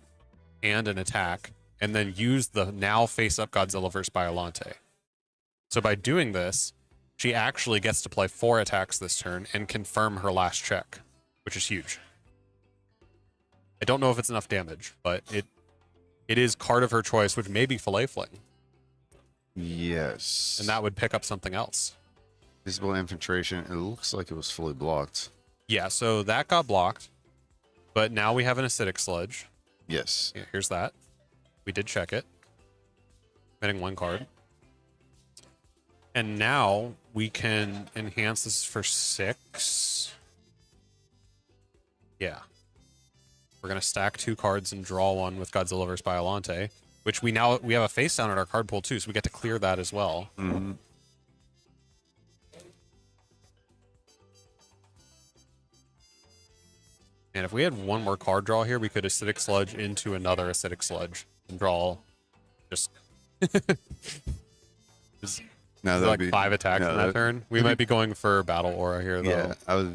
Speaker 5: and an attack and then use the now face-up Godzilla vs. Biollante. So by doing this, she actually gets to play 4 attacks this turn and confirm her last check, which is huge. I don't know if it's enough damage, but it is card of her choice, which may be Fillet Fling.
Speaker 1: Yes.
Speaker 5: And that would pick up something else.
Speaker 1: Visible Infiltration. It looks like it was fully blocked.
Speaker 5: Yeah, so that got blocked. But now we have an Acidic Sludge.
Speaker 1: Yes.
Speaker 5: Yeah, here's that. We did check it. Getting 1 card. And now we can enhance this for 6. Yeah. We're going to stack 2 cards and draw 1 with Godzilla vs. Biollante, which we have a face down at our card pool too, so we get to clear that as well.
Speaker 1: Mm-hmm.
Speaker 5: And if we had 1 more card draw here, we could Acidic Sludge into another Acidic Sludge and draw just,
Speaker 1: no,
Speaker 5: like 5 attacks in that turn. We might be going for Battle Aura here, though.
Speaker 1: Yeah, I was.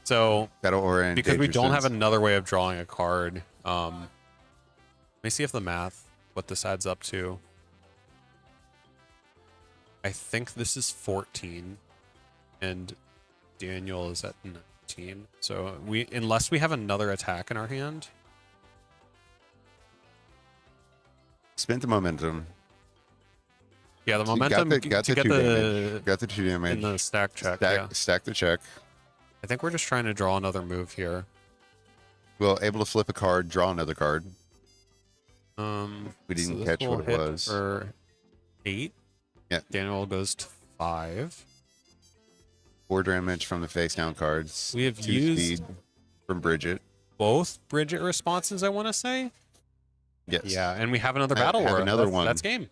Speaker 5: So
Speaker 1: Battle Aura and
Speaker 5: because we don't
Speaker 1: Dangerous
Speaker 5: have another way of drawing a card, let me see if the math, what this adds up to. I think this is 14, and Daniel is at 19. So unless we have another attack in our hand.
Speaker 1: Spent the momentum.
Speaker 5: Yeah, the momentum
Speaker 1: got
Speaker 5: to
Speaker 1: the
Speaker 5: get
Speaker 1: 2
Speaker 5: the
Speaker 1: damage. Got the 2 damage.
Speaker 5: in the stack check.
Speaker 1: Stack the check.
Speaker 5: I think we're just trying to draw another move here.
Speaker 1: Well, able to flip a card, draw another card. We didn't catch what it was.
Speaker 5: For 8.
Speaker 1: Yeah.
Speaker 5: Daniel goes to 5.
Speaker 1: 4 damage from the face down cards.
Speaker 5: We have
Speaker 1: 2
Speaker 5: used
Speaker 1: speed from Bridget.
Speaker 5: both Bridget responses, I want to say.
Speaker 1: Yes.
Speaker 5: Yeah, and we have another
Speaker 1: I
Speaker 5: battle
Speaker 1: have
Speaker 5: war.
Speaker 1: another
Speaker 5: That's-
Speaker 1: one.
Speaker 5: That's game.